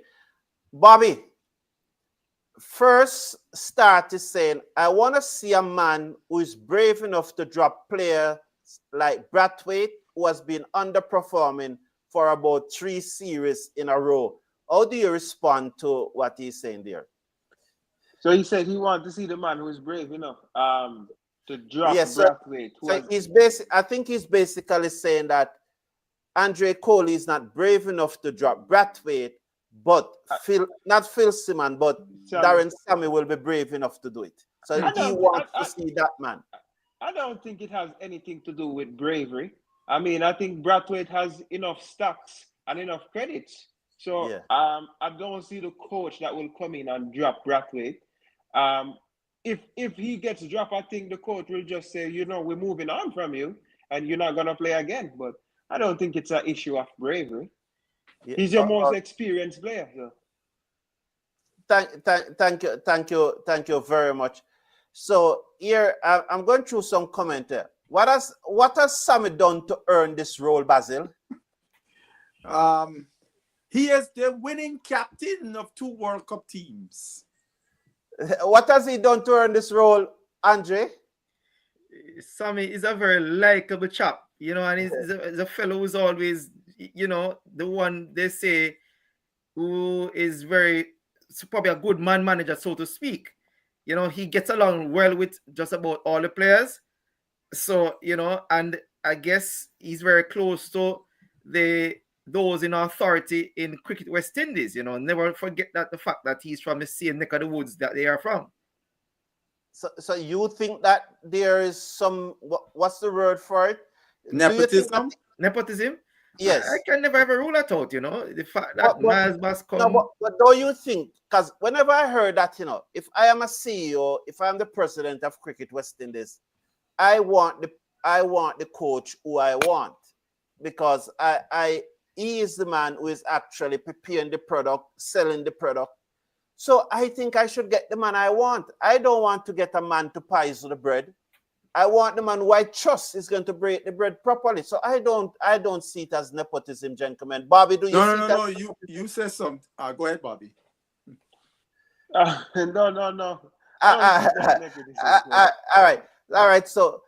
Bobby, first start is saying, I want to see a man who is brave enough to drop players like Brathwaite, who has been underperforming for about 3 series in a row. How do you respond to what he's saying there? So he said he wanted to see the man who is brave enough to drop Brathwaite. So I think he's basically saying that Andre Coley is not brave enough to drop Brathwaite, but not Phil Simon, but Darren Sammy will be brave enough to do it. So he wants to see that man. I don't think it has anything to do with bravery. I mean, I think Brathwaite has enough stocks and enough credits. So I don't see the coach that will come in and drop Brathwaite. If he gets dropped, I think the coach will just say, you know, we're moving on from you and you're not going to play again. But I don't think it's an issue of bravery. Yeah. He's your most experienced player. So. Thank you very much. So here, I'm going through some comment here. What has Sammy done to earn this role, Basil? He is the winning captain of 2 World Cup teams. What has he done to earn this role, Andre? Sammy is a very likable chap, you know, and he's a fellow who's always, you know, the one they say who is probably a good man manager, so to speak. You know, he gets along well with just about all the players. So, you know, and I guess he's very close to those in authority in Cricket West Indies, you know. Never forget the fact that he's from the same neck of the woods that they are from. So you think that there is some, what's the word for it? Nepotism? Nepotism? Yes. I can never ever rule that out, you know. The fact that Miles Bascombe... No, but don't you think, because whenever I heard that, you know, if I am a CEO, if I'm the president of Cricket West Indies, I want the coach who I want, because he is the man who is actually preparing the product, selling the product. So I think I should get the man I want. I don't want to get a man to poison the bread. I want the man who I trust is going to break the bread properly. So I don't see it as nepotism, gentlemen. Bobby, do you see it? No. You said something. Go ahead, Bobby. No. I don't see that nepotism. All right. So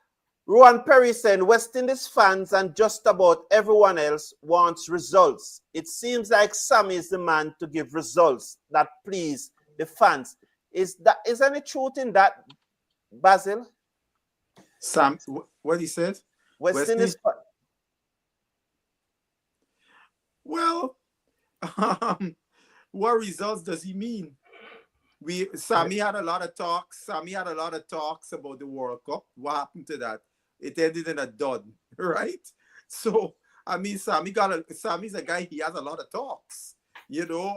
Rowan Perry saying West Indies fans and just about everyone else wants results. It seems like Sammy is the man to give results that please the fans. Is any truth in that, Basil? Sam, what he said? West Indies. Well, what results does he mean? Sammy had a lot of talks. Sammy had a lot of talks about the World Cup. What happened to that? It ended in a dud, right? So I mean, Sammy's a guy. He has a lot of talks, you know,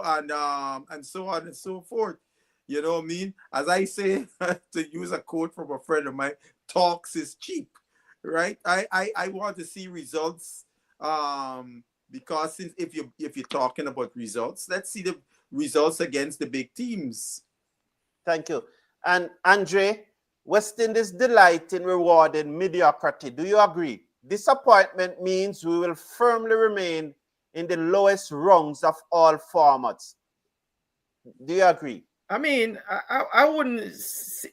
and so on and so forth. You know what I mean? As I say, to use a quote from a friend of mine, talks is cheap, right? I want to see results, because if you're talking about results, let's see the results against the big teams. Thank you. And Andre, West Indies delight in rewarding mediocrity. Do you agree? Disappointment means we will firmly remain in the lowest rungs of all formats. Do you agree? I mean, I wouldn't say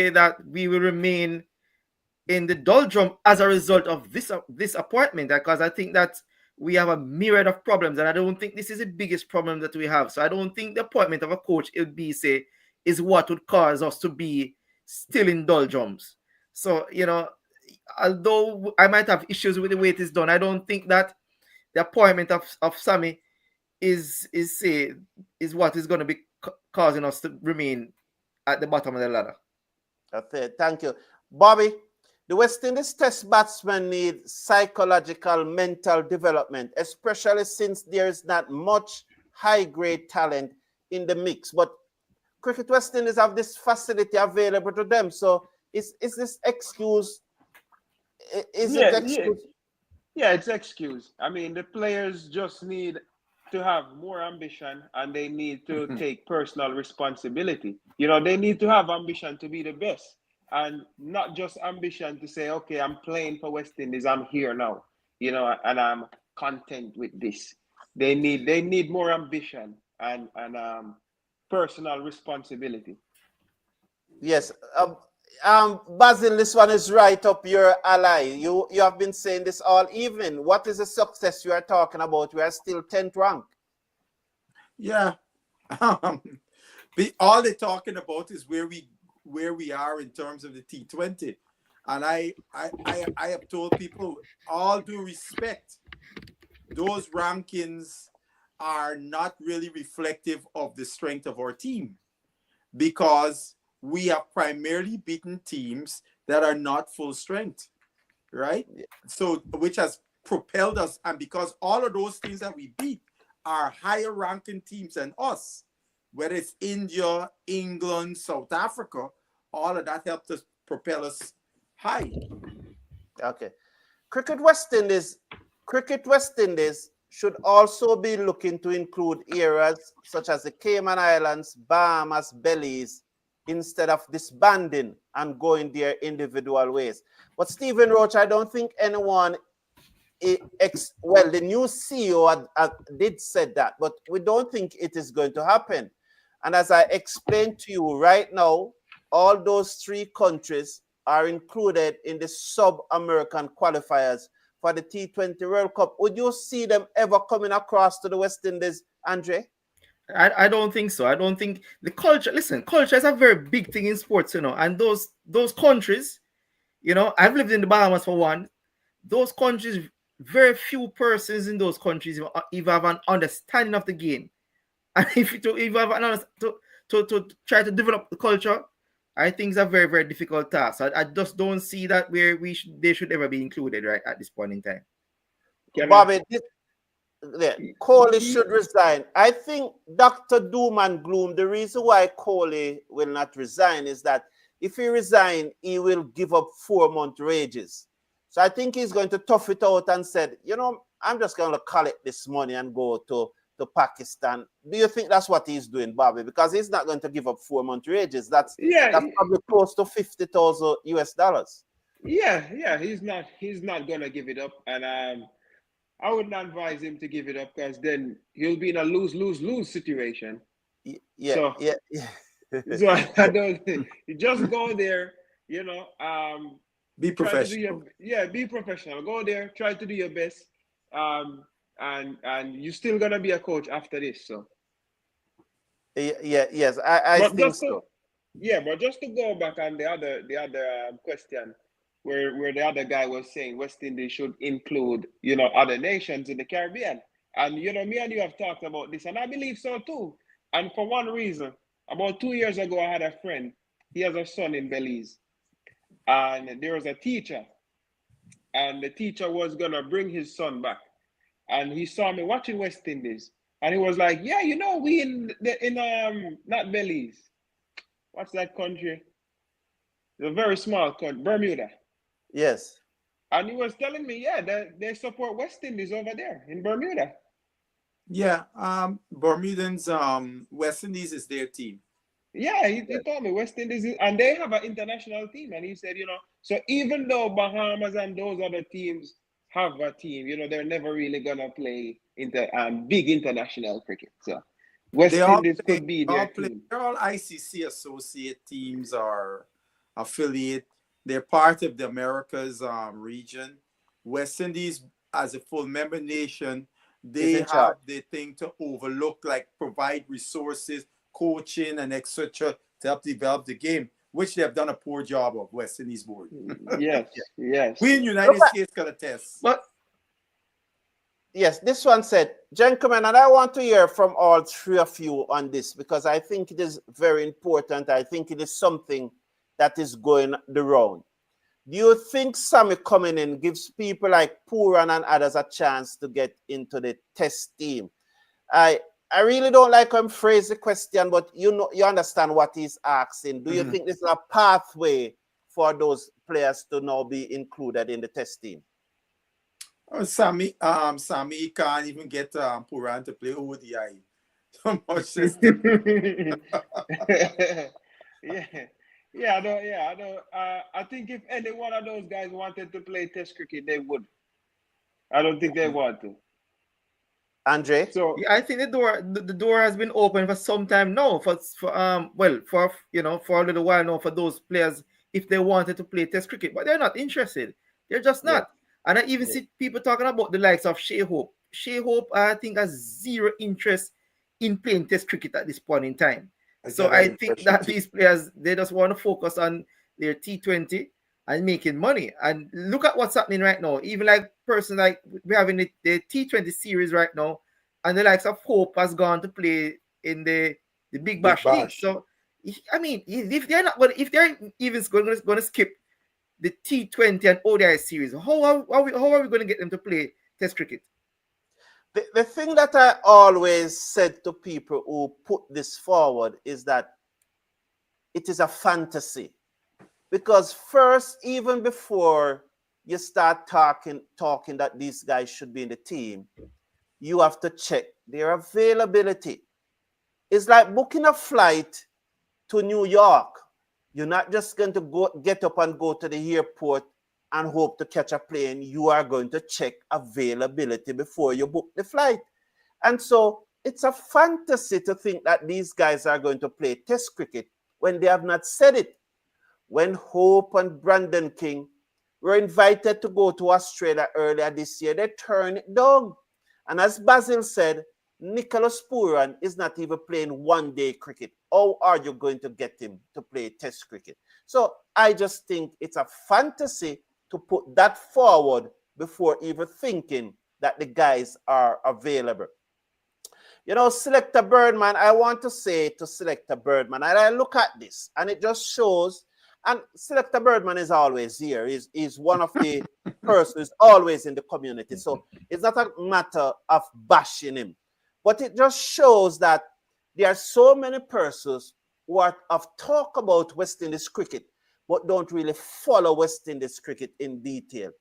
that we will remain in the doldrum as a result of this appointment, because I think that we have a myriad of problems, and I don't think this is the biggest problem that we have. So I don't think the appointment of a coach is what would cause us to be still in doldrums. So, you know, although I might have issues with the way it is done, I don't think that the appointment of Sammy is what is going to be causing us to remain at the bottom of the ladder. Okay, thank you. Bobby, the West Indies test batsmen need psychological, mental development, especially since there is not much high-grade talent in the mix. But Cricket West Indies have this facility available to them. So is this excuse? Yeah, it's excuse. I mean, the players just need to have more ambition, and they need to take personal responsibility. You know, they need to have ambition to be the best, and not just ambition to say, okay, I'm playing for West Indies, I'm here now, you know, and I'm content with this. They need more ambition and personal responsibility. Yes. Basil, this one is right up your alley. You have been saying this all evening. What is the success you are talking about? We are still 10th rank. Yeah. All they're talking about is where we are in terms of the T20. And I have told people, all due respect, those rankings are not really reflective of the strength of our team, because we have primarily beaten teams that are not full strength, right? So, which has propelled us, and because all of those teams that we beat are higher ranking teams than us, whether it's India, England, South Africa, all of that helped us propel us high. Okay. Cricket West Indies should also be looking to include areas such as the Cayman Islands, Bahamas, Belize, instead of disbanding and going their individual ways. But Stephen Roach, I don't think anyone, the new CEO did said that, but we don't think it is going to happen. And as I explained to you right now, all those three countries are included in the sub-American qualifiers for the T20 World Cup. Would you see them ever coming across to the West Indies, Andre? I don't think so. I don't think the culture. Listen, culture is a very big thing in sports, you know. And those countries, you know, I've lived in the Bahamas for one. Those countries, very few persons in those countries even have an understanding of the game. And if you have an to try to develop the culture, I think it's a very, very difficult task. I just don't see that where they should ever be included right at this point in time. Bobby, Coley should resign. I think Dr. Doom and Gloom, the reason why Coley will not resign is that if he resigns, he will give up 4-month wages. So I think he's going to tough it out and said, you know, I'm just going to collect this money and go to to Pakistan. Do you think that's what he's doing, Bobby? Because he's not going to give up 4-month wages. That's probably close to $50,000. Yeah. He's not gonna give it up, and I would not advise him to give it up because then he'll be in a lose situation. Yeah. So I don't. You just go there, Be professional. Be professional. Go there, try to do your best, and you're still gonna be a coach after this. So. Yes, I think so. Yeah, but just to go back on the other question, where the other guy was saying West Indies should include other nations in the Caribbean, and me and you have talked about this, and I believe so too. And for one reason, about 2 years ago, I had a friend. He has a son in Belize, and there was a teacher, and the teacher was gonna bring his son back, and he saw me watching West Indies, and he was like, "Yeah, we in not Belize. What's that country? It's a very small country, Bermuda." Yes. And he was telling me, yeah, they support West Indies over there in Bermuda. Yeah, Bermudans, West Indies is their team. Yeah, he told me West Indies, and they have an international team. And he said, so even though Bahamas and those other teams have a team, they're never really gonna play big international cricket. So West Indies could be their team. They're all ICC associate teams or affiliate. They're part of the Americas region. West Indies, as a full member nation, they have the thing to overlook, like provide resources, coaching, and etc. to help develop the game, which they have done a poor job of, West Indies board. Yes. We in United States got a test. But yes, this one said, gentlemen, and I want to hear from all three of you on this because I think it is very important. I think it is something that is going the round. Do you think Sammy coming in gives people like Puran and others a chance to get into the test team? I really don't like how he phrase the question, but you understand what he's asking. Do you think this is a pathway for those players to now be included in the test team? Sammy can't even get Puran to play ODI. So much I know. I think if any one of those guys wanted to play Test cricket, they would. I don't think they want to. Andre? So yeah, I think the door has been open for some time now. For a little while now for those players if they wanted to play Test cricket, but they're not interested. They're just not. Yeah. And I even see people talking about the likes of Shea Hope. Shea Hope, I think, has zero interest in playing Test cricket at this point in time. So I think that these players, they just want to focus on their T20 and making money. And look at what's happening right now. Even like person like we're having the T20 series right now, and the likes of Hope has gone to play in the Big Bash League. So I mean, if they're even going to skip the T20 and ODI series, how are we going to get them to play Test cricket? The thing that I always said to people who put this forward is that it is a fantasy. Because first, even before you start talking that these guys should be in the team, you have to check their availability. It's like booking a flight to New York. You're not just going to get up and go to the airport and hope to catch a plane. You are going to check availability before you book the flight. And so it's a fantasy to think that these guys are going to play Test cricket when they have not said it. When Hope and Brandon King were invited to go to Australia earlier this year, they turned it down. And as Basil said, Nicholas Puran is not even playing one-day cricket. How are you going to get him to play Test cricket? So I just think it's a fantasy to put that forward before even thinking that the guys are available. Selector Birdman, I want to say to Selector Birdman, and I look at this, and it just shows, and Selector Birdman is always here. He's one of the persons always in the community. So it's not a matter of bashing him. But it just shows that there are so many persons who have talked about West Indies cricket, but don't really follow West Indies cricket in detail.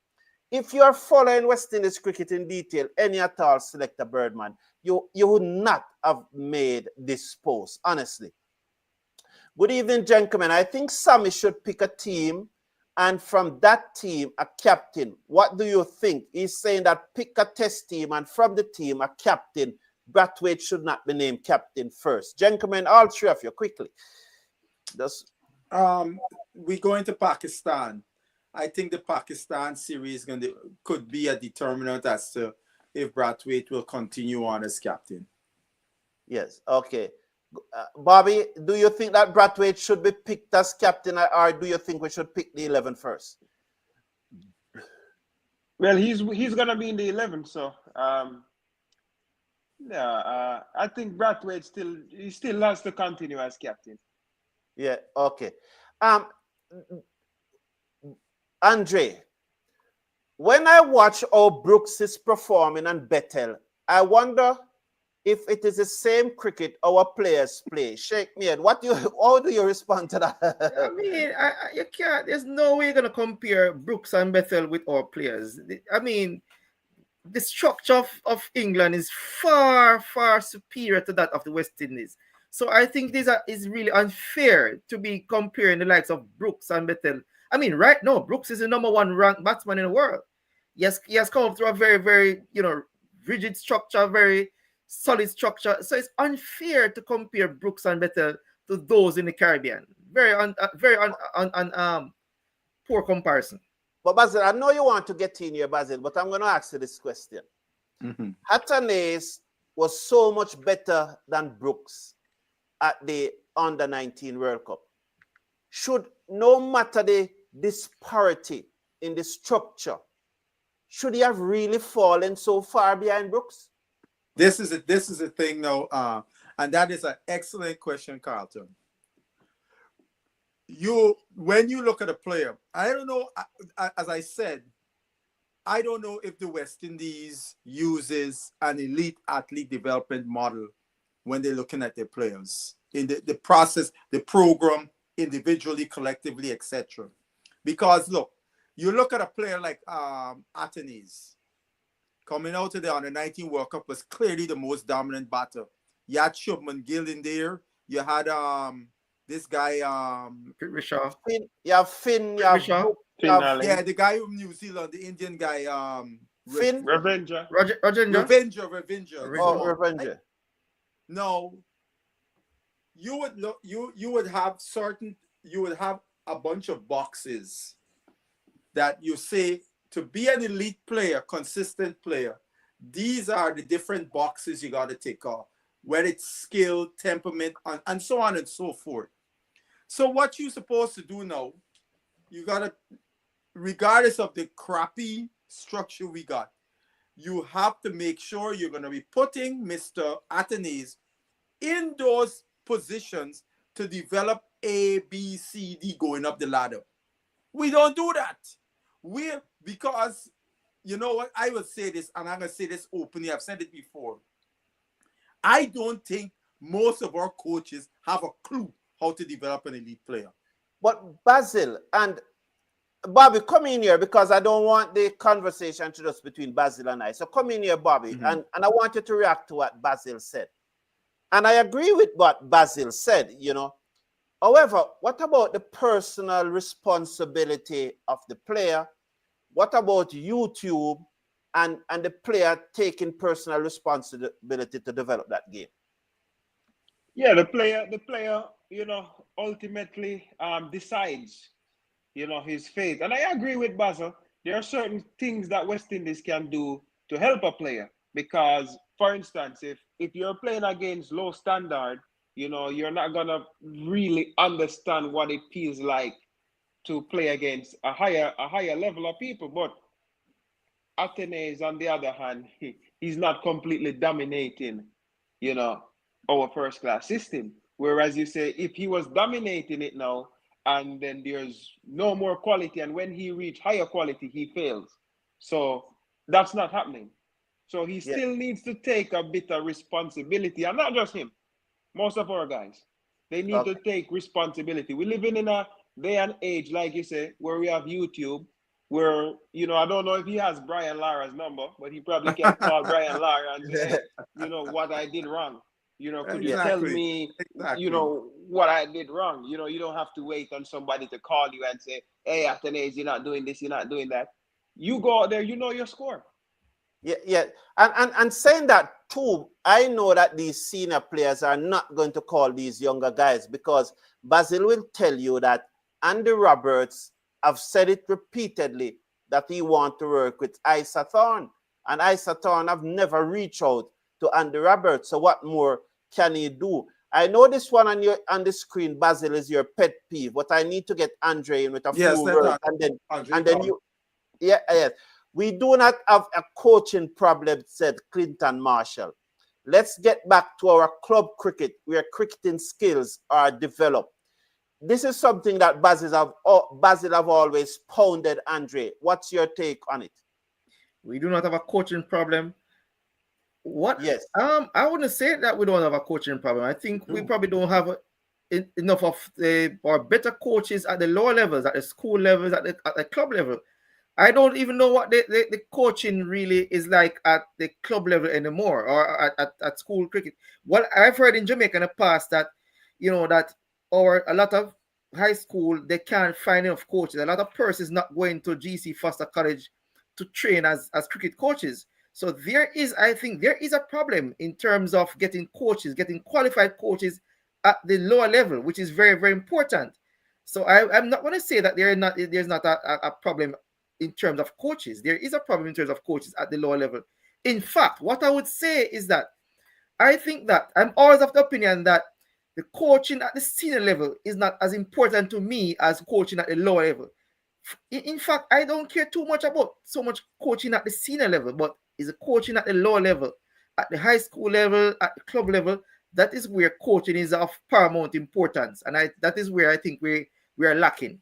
if you are following West Indies cricket in detail, any at all, Selector Birdman, you would not have made this post, honestly. Good evening, gentlemen. I think Sammy should pick a team, and from that team, a captain. What do you think? He's saying that pick a test team, and from the team, a captain. Brathwaite should not be named captain first. Gentlemen, all three of you, quickly. We go into Pakistan. I think the Pakistan series could be a determinant as to if Brathwaite will continue on as captain. Yes, okay. Bobby, do you think that Brathwaite should be picked as captain, or do you think we should pick the 11 first? Well, he's gonna be in the 11, so yeah, I think Brathwaite still has to continue as captain. Yeah, okay. Andre, when I watch how Brooks is performing and Bethel, I wonder if it is the same cricket our players play. Shake me head. How do you respond to that? I mean, you can't. There's no way you're gonna compare Brooks and Bethel with our players. I mean, the structure of England is far, far superior to that of the West Indies. So I think this is really unfair to be comparing the likes of Brooks and Bethel. I mean, right now, Brooks is the #1 ranked batsman in the world. Yes, he has come through a very, very, rigid structure, very solid structure. So it's unfair to compare Brooks and Bethel to those in the Caribbean. Very poor comparison. But Basil, I know you want to get in here, Basil, but I'm going to ask you this question. Hattonese was so much better than Brooks at the Under-19 World Cup. Should, no matter the disparity in the structure, should he have really fallen so far behind Brooks? This is a thing now, and that is an excellent question, Carlton. When you look at a player, I don't know, as I said, I don't know if the West Indies uses an elite athlete development model when they're looking at their players in the process, the program, individually, collectively, etc. Because look, you look at a player like Atenes, coming out of the Under-19 World Cup, was clearly the most dominant batter. You had Shubman Gill in there. You had this guy, Rishaw. Finn, you have Finn, you have Brooks, yeah, the guy from New Zealand, the Indian guy, Finn, Revenger. Revenger. Oh, Revenger. No, you would have a bunch of boxes that you say to be an elite player, consistent player. These are the different boxes you got to take off, whether it's skill, temperament, and so on and so forth. So what you're supposed to do now, you got to, regardless of the crappy structure we got, you have to make sure you're going to be putting Mr. Atenes in those positions to develop A, B, C, D going up the ladder. We don't do that. Because, you know what, I will say this, and I'm going to say this openly. I've said it before. I don't think most of our coaches have a clue how to develop an elite player. But Basil and Bobby, come in here, because I don't want the conversation to just between Basil and I. So come in here, Bobby, and I want you to react to what Basil said. And I agree with what Basil said, However, what about the personal responsibility of the player? What about YouTube and the player taking personal responsibility to develop that game? Yeah, the player, ultimately decides, his fate. And I agree with Basil. There are certain things that West Indies can do to help a player. Because, for instance, if you're playing against low standard, you're not gonna really understand what it feels like to play against a higher level of people. But Atenes, on the other hand, he's not completely dominating, our first class system. Whereas you say, if he was dominating it now, and then there's no more quality, and when he reach higher quality, he fails. So that's not happening. So he still needs to take a bit of responsibility, and not just him. Most of our guys, they need to take responsibility. We're living in a day and age, like you say, where we have YouTube, where, I don't know if he has Brian Lara's number, but he probably can call Brian Lara and say, hey, what I did wrong. Could you tell me, what I did wrong? You don't have to wait on somebody to call you and say, hey, Athanaze, you're not doing this, you're not doing that. You go out there, your score. Yeah. And saying that too, I know that these senior players are not going to call these younger guys, because Basil will tell you that Andy Roberts have said it repeatedly that he want to work with Isa Thorne, and Isa Thorne have never reached out to Andy Roberts. So what more can he do? I know this one on the screen, Basil, is your pet peeve, but I need to get Andre in with a few words, and then you. Yes. We do not have a coaching problem, said Clinton Marshall. Let's get back to our club cricket, where cricketing skills are developed. This is something that Basil have always pounded, Andre. What's your take on it? We do not have a coaching problem. What? Yes. I wouldn't say that we don't have a coaching problem. I think we probably don't have enough of or better coaches at the lower levels, at the school levels, at the club level. I don't even know what the coaching really is like at the club level anymore, or at school cricket. Well, I've heard in Jamaica in the past that, that a lot of high school, they can't find enough coaches. A lot of persons not going to GC Foster College to train as cricket coaches. So I think there is a problem in terms of getting qualified coaches at the lower level, which is very, very important. So I'm not going to say that there's not a problem in terms of coaches. There is a problem in terms of coaches at the lower level. In fact, what I would say is that I think that I'm always of the opinion that the coaching at the senior level is not as important to me as coaching at the lower level. In fact, I don't care too much about so much coaching at the senior level, but is coaching at the lower level, at the high school level, at the club level. That is where coaching is of paramount importance, and that is where I think we are lacking.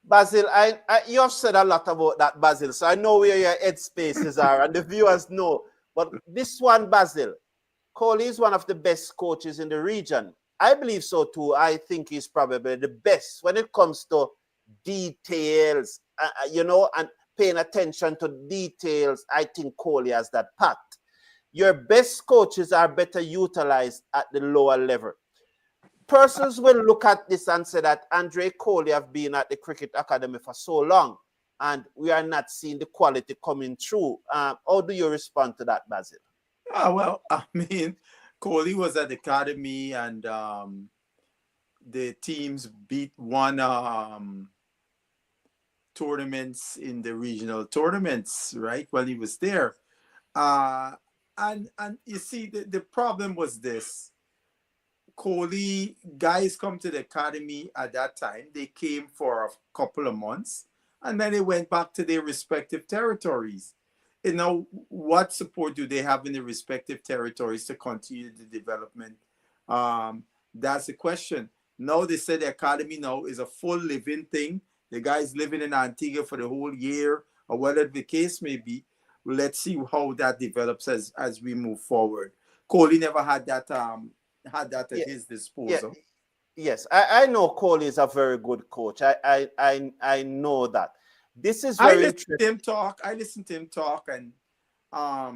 Basil, you have said a lot about that, Basil, so I know where your head spaces are, and the viewers know. But this one, Basil, Coley is one of the best coaches in the region. I believe so too. I think he's probably the best when it comes to details, and paying attention to details. I think Coley has that part. Your best coaches are better utilized at the lower level. Persons will look at this and say that Andre Coley have been at the Cricket Academy for so long, and we are not seeing the quality coming through. How do you respond to that, Basil? Well, I mean, Coley was at the academy, and the teams won tournaments in the regional tournaments, right, when he was there. And you see, the problem was this. Coley guys come to the academy at that time. They came for a couple of months, and then they went back to their respective territories. What support do they have in their respective territories to continue the development? That's the question. Now they say the academy now is a full living thing. The guys living in Antigua for the whole year, or whatever the case may be. Let's see how that develops as we move forward. Coley never had that at his disposal. Yes, I know Coley is a very good coach. I know that. This is very interesting. I listen to him talk, and I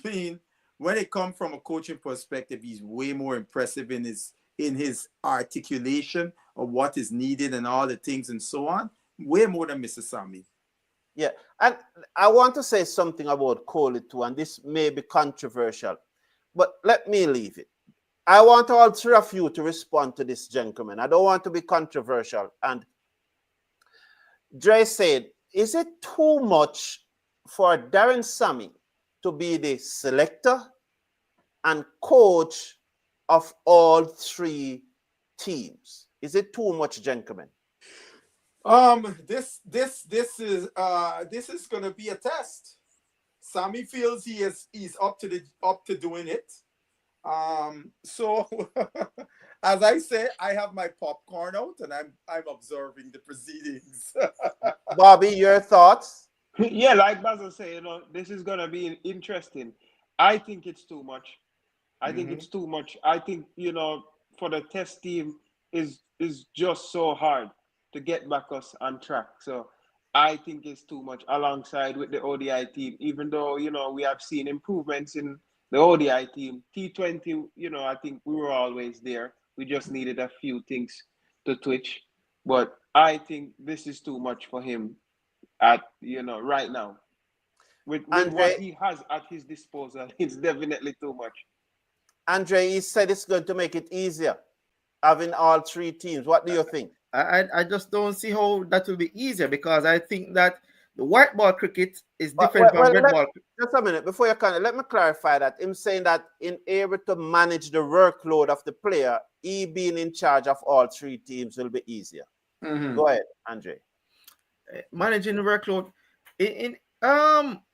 mean, when it comes from a coaching perspective, he's way more impressive in his articulation of what is needed and all the things and so on. Way more than Mr. Sammy. Yeah, and I want to say something about Coley too, and this may be controversial, but let me leave it. I want all three of you to respond to this gentleman. I don't want to be controversial. And Dre said, is it too much for Darren Sammy to be the selector and coach of all three teams? Is it too much, gentlemen? This is gonna be a test. Sammy feels he's up to doing it. So as I say, I have my popcorn out and I'm observing the proceedings. Bobby, your thoughts? Yeah, like Basil said, this is gonna be interesting. I think it's too much. I think it's too much. I think, for the test team is just so hard to get back us on track. So I think is too much alongside with the ODI team, even though, we have seen improvements in the ODI team. T20, I think we were always there. We just needed a few things to twitch. But I think this is too much for him right now. With what Andre, he has at his disposal, it's definitely too much. Andre, he said it's going to make it easier having all three teams. What do you think? I just don't see how that will be easier, because I think that the white ball cricket is different from red ball. Just a minute before you can let me clarify that. Him saying that in able to manage the workload of the player, he being in charge of all three teams will be easier. Go ahead, Andre. Managing the workload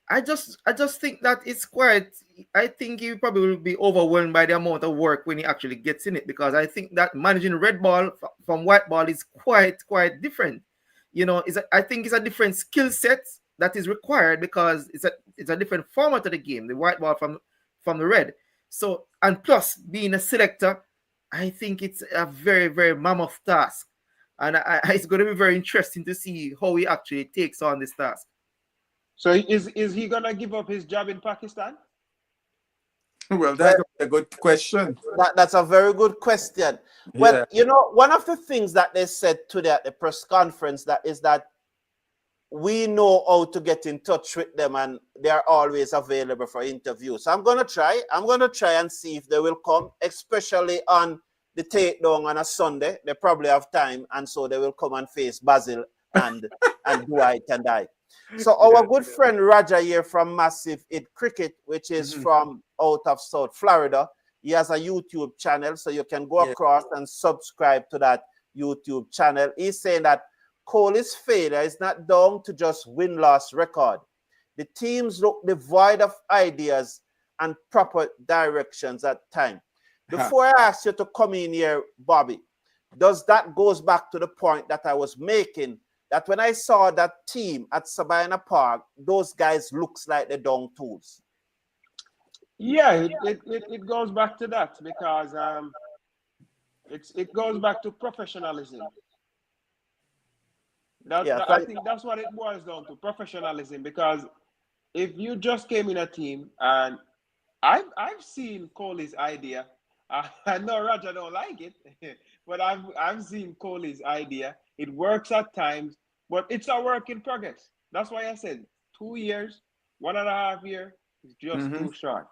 I just think that it's quite. I think he probably will be overwhelmed by the amount of work when he actually gets in it, because I think that managing red ball from white ball is quite different. I think it's a different skill set that is required, because it's a different format of the game, the white ball from the red. So, and plus being a selector, I think it's a very, very mammoth task, and it's going to be very interesting to see how he actually takes on this task. So is he gonna give up his job in Pakistan? Well, that's a good question. That's a very good question. Well, one of the things that they said today at the press conference is that we know how to get in touch with them, and they're always available for interviews. So I'm gonna try and see if they will come, especially on the takedown on a Sunday. They probably have time, and so they will come and face Basil and Dwight and I. So our good friend Raja here from Massive Hit Cricket, which is from out of South Florida, he has a YouTube channel, so you can go across and subscribe to that YouTube channel. He's saying that Coley's failure is not down to just win-loss record. The teams look devoid of ideas and proper directions at times. Before I ask you to come in here, Bobby, does that goes back to the point that I was making, that when I saw that team at Sabina Park, those guys looks like the dung tools? Yeah, it goes back to that, because it goes back to professionalism. I think that's what it boils down to, professionalism. Because if you just came in a team, and I've seen Coley's idea. I know Roger don't like it, but I've seen Coley's idea. It works at times, but it's a work in progress. That's why I said 2 years, 1.5 years is just too short.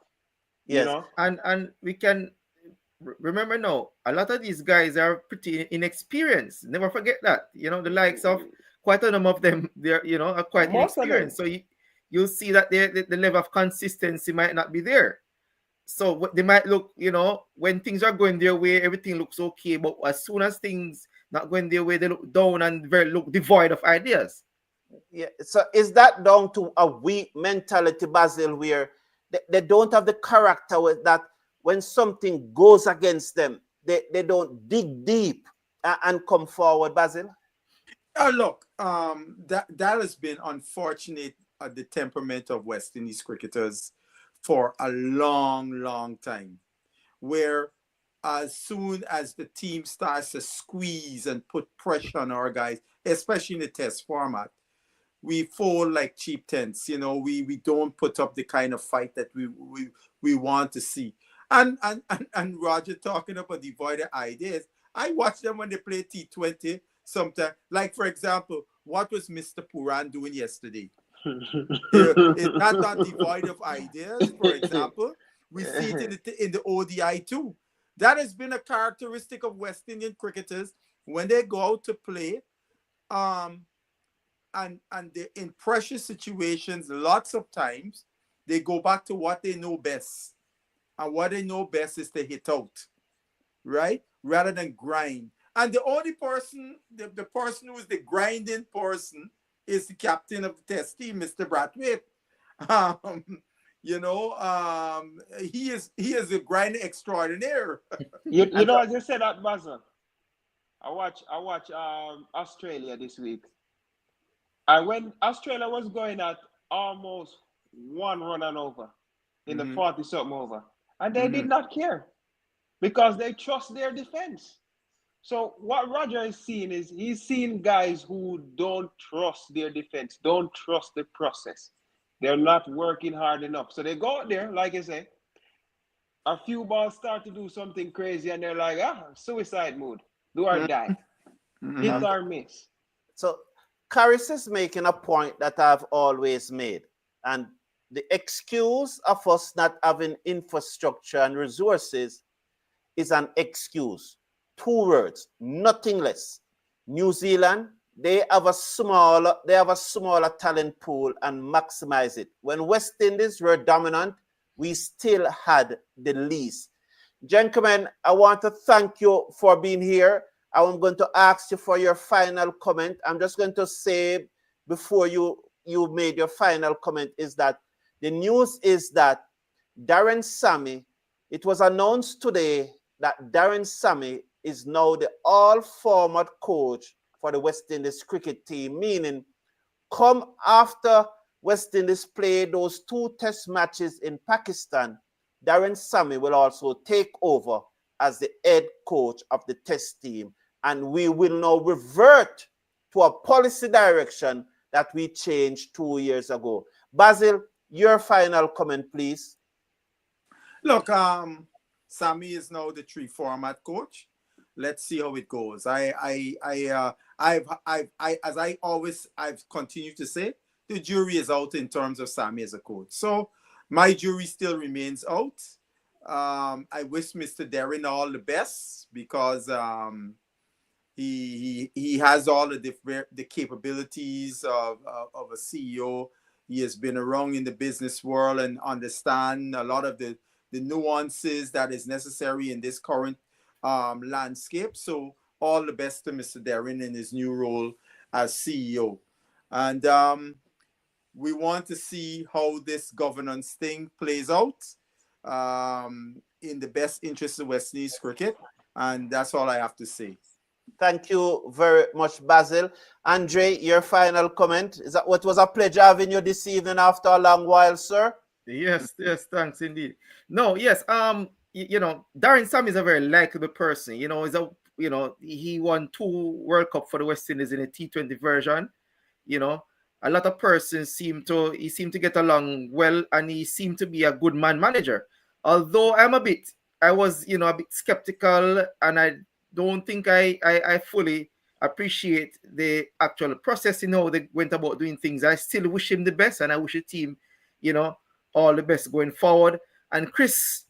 Yes. And we can remember now, a lot of these guys are pretty inexperienced. Never forget that. The likes of quite a number of them, are quite inexperienced. So you'll see that the level of consistency might not be there. So they might look, when things are going their way, everything looks okay. But as soon as things not going their way, they look down and look devoid of ideas. Yeah. So is that down to a weak mentality, Basil, where they don't have the character with that when something goes against them, they don't dig deep and come forward, Basil? Look, that has been unfortunate at the temperament of West Indies cricketers for a long time, where as soon as the team starts to squeeze and put pressure on our guys, especially in the test format, we fall like cheap tents. We don't put up the kind of fight that we want to see. And Roger talking about devoid ideas. I watch them when they play T20 sometimes. Like, for example, what was Mr. Puran doing yesterday? Is that not devoid of ideas? For example, we see it in the ODI too. That has been a characteristic of West Indian cricketers when they go out to play, and they're in pressure situations. Lots of times they go back to what they know best, and what they know best is to hit out, right, rather than grind. And the only person, the person who is the grinding person, is the captain of the test team, Mr. Brathwaite. He is a grinder extraordinaire. You know, as you said that, Basil, I watch Australia this week. And when Australia was going at almost 1 run and over in the 40-something over, and they did not care, because they trust their defense. So what Roger is seeing is he's seeing guys who don't trust their defense, don't trust the process. They're not working hard enough. So they go out there, like I say, a few balls start to do something crazy and they're like, suicide mode, do or die, hit Okay. or miss. So Caris is making a point that I've always made. And the excuse of us not having infrastructure and resources is an excuse. 2 words, nothing less. New Zealand, they have a smaller talent pool and maximize it. When West Indies were dominant, we still had the least. Gentlemen, I want to thank you for being here. I'm going to ask you for your final comment. I'm just going to say before you made your final comment is that the news is that Darren Sammy, it was announced today that Darren Sammy is now the all-format coach for the West Indies cricket team, meaning come after West Indies play those 2 test matches in Pakistan, Darren Sammy will also take over as the head coach of the test team. And we will now revert to a policy direction that we changed 2 years ago. Basil, your final comment, please. Look, Sammy is now the 3 format coach. Let's see how it goes. I've continued to say, the jury is out in terms of Sammy as a coach. So my jury still remains out. I wish Mr. Dehring all the best because he has all the capabilities of a CEO. He has been around in the business world and understand a lot of the nuances that is necessary in this current landscape. So all the best to Mr. Dehring in his new role as CEO. And we want to see how this governance thing plays out in the best interest of West Indies cricket. And that's all I have to say. Thank you very much, Basil. Andre, your final comment. Is that what was a pleasure having you this evening after a long while, sir? Yes, thanks indeed. No, yes, Darren Sam is a very likable person. He won 2 World Cup for the West Indies in a T20 version. A lot of persons seem to get along well, and he seemed to be a good man manager. Although I was a bit skeptical, and I don't think I fully appreciate the actual process, how they went about doing things. I still wish him the best, and I wish the team, all the best going forward. And Chris,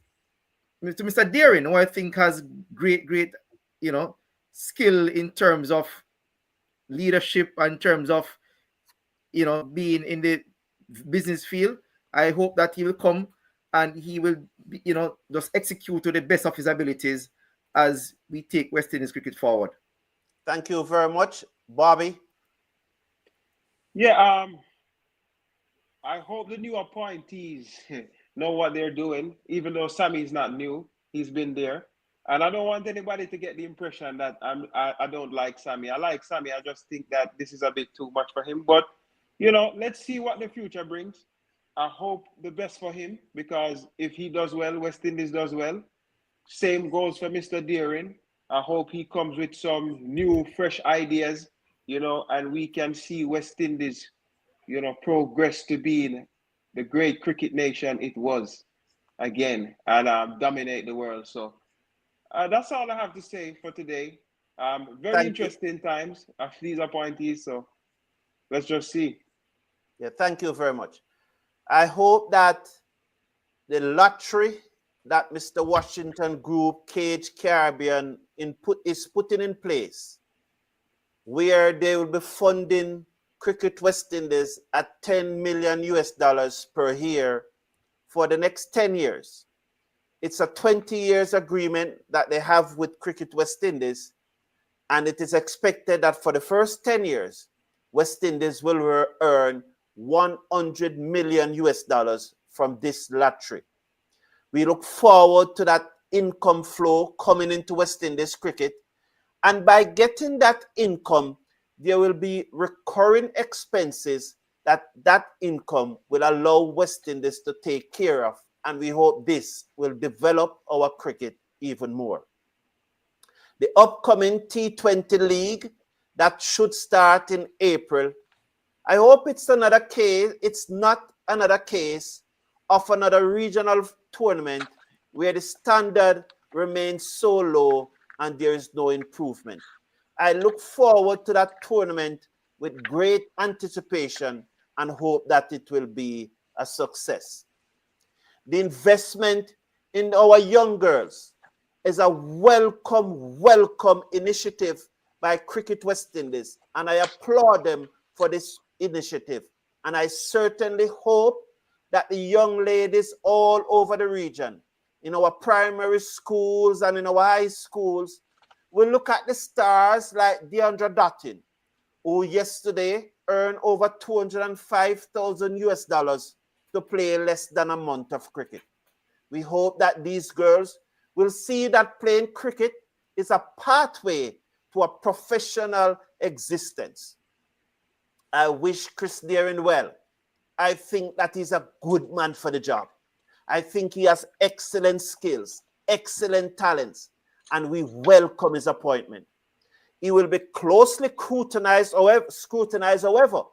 to Mr. Dehring, who I think has great, skill in terms of leadership and in terms of, being in the business field. I hope that he will come and he will, just execute to the best of his abilities as we take West Indies cricket forward. Thank you very much, Bobby. Yeah, I hope the new appointees know what they're doing, even though Sammy's not new. He's been there. And I don't want anybody to get the impression that I don't like Sammy. I like Sammy. I just think that this is a bit too much for him. But, let's see what the future brings. I hope the best for him because if he does well, West Indies does well. Same goes for Mr. Dehring. I hope he comes with some new, fresh ideas, and we can see West Indies progress to being the great cricket nation it was again and dominate the world. So that's all I have to say for today. Very interesting times of these appointees. So let's just see. Yeah, thank you very much. I hope that the lottery that Mr. Washington Group, Cage Caribbean is putting in place, where they will be funding Cricket West Indies at $10 million per year for the next 10 years. It's a 20 years agreement that they have with Cricket West Indies, and it is expected that for the first 10 years, West Indies will earn $100 million from this lottery. We look forward to that income flow coming into West Indies cricket, and by getting that income, there will be recurring expenses that income will allow West Indies to take care of. And we hope this will develop our cricket even more. the upcoming T20 League that should start in April. I hope it's another case, it's not another case of another regional tournament where the standard remains so low and there is no improvement. I look forward to that tournament with great anticipation and hope that it will be a success. The investment in our young girls is a welcome initiative by Cricket West Indies, and I applaud them for this initiative. And I certainly hope that the young ladies all over the region, in our primary schools and in our high schools, will look at the stars like Dehring, who yesterday earned over $205,000 to play less than a month of cricket. We hope that these girls will see that playing cricket is a pathway to a professional existence. I wish Chris Dehring well. I think that he's a good man for the job. I think he has excellent skills, excellent talents, and we welcome his appointment. He will be closely scrutinized, however,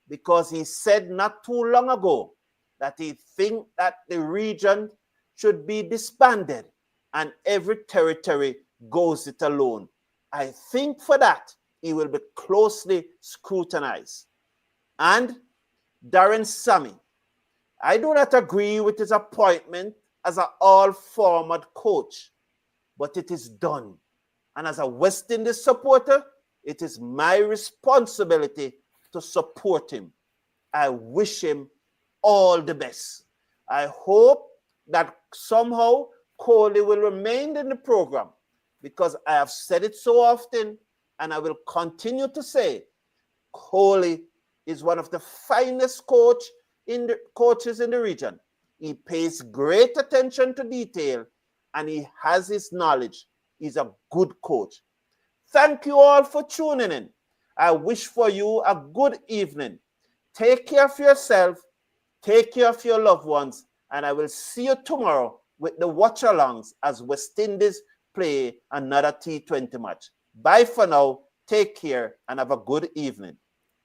because he said not too long ago that he thinks that the region should be disbanded and every territory goes it alone. I think for that, he will be closely scrutinized. And Darren Sammy, I do not agree with his appointment as an all-format coach, but it is done. And as a West Indies supporter, it is my responsibility to support him. I wish him all the best. I hope that somehow Coley will remain in the program, because I have said it so often and I will continue to say Coley is one of the finest coaches in the region. He pays great attention to detail and he has his knowledge. He's a good coach. Thank you all for tuning in. I wish for you a good evening. Take care of yourself, take care of your loved ones, and I will see you tomorrow with the watch-alongs as West Indies play another T20 match. Bye for now. Take care and have a good evening.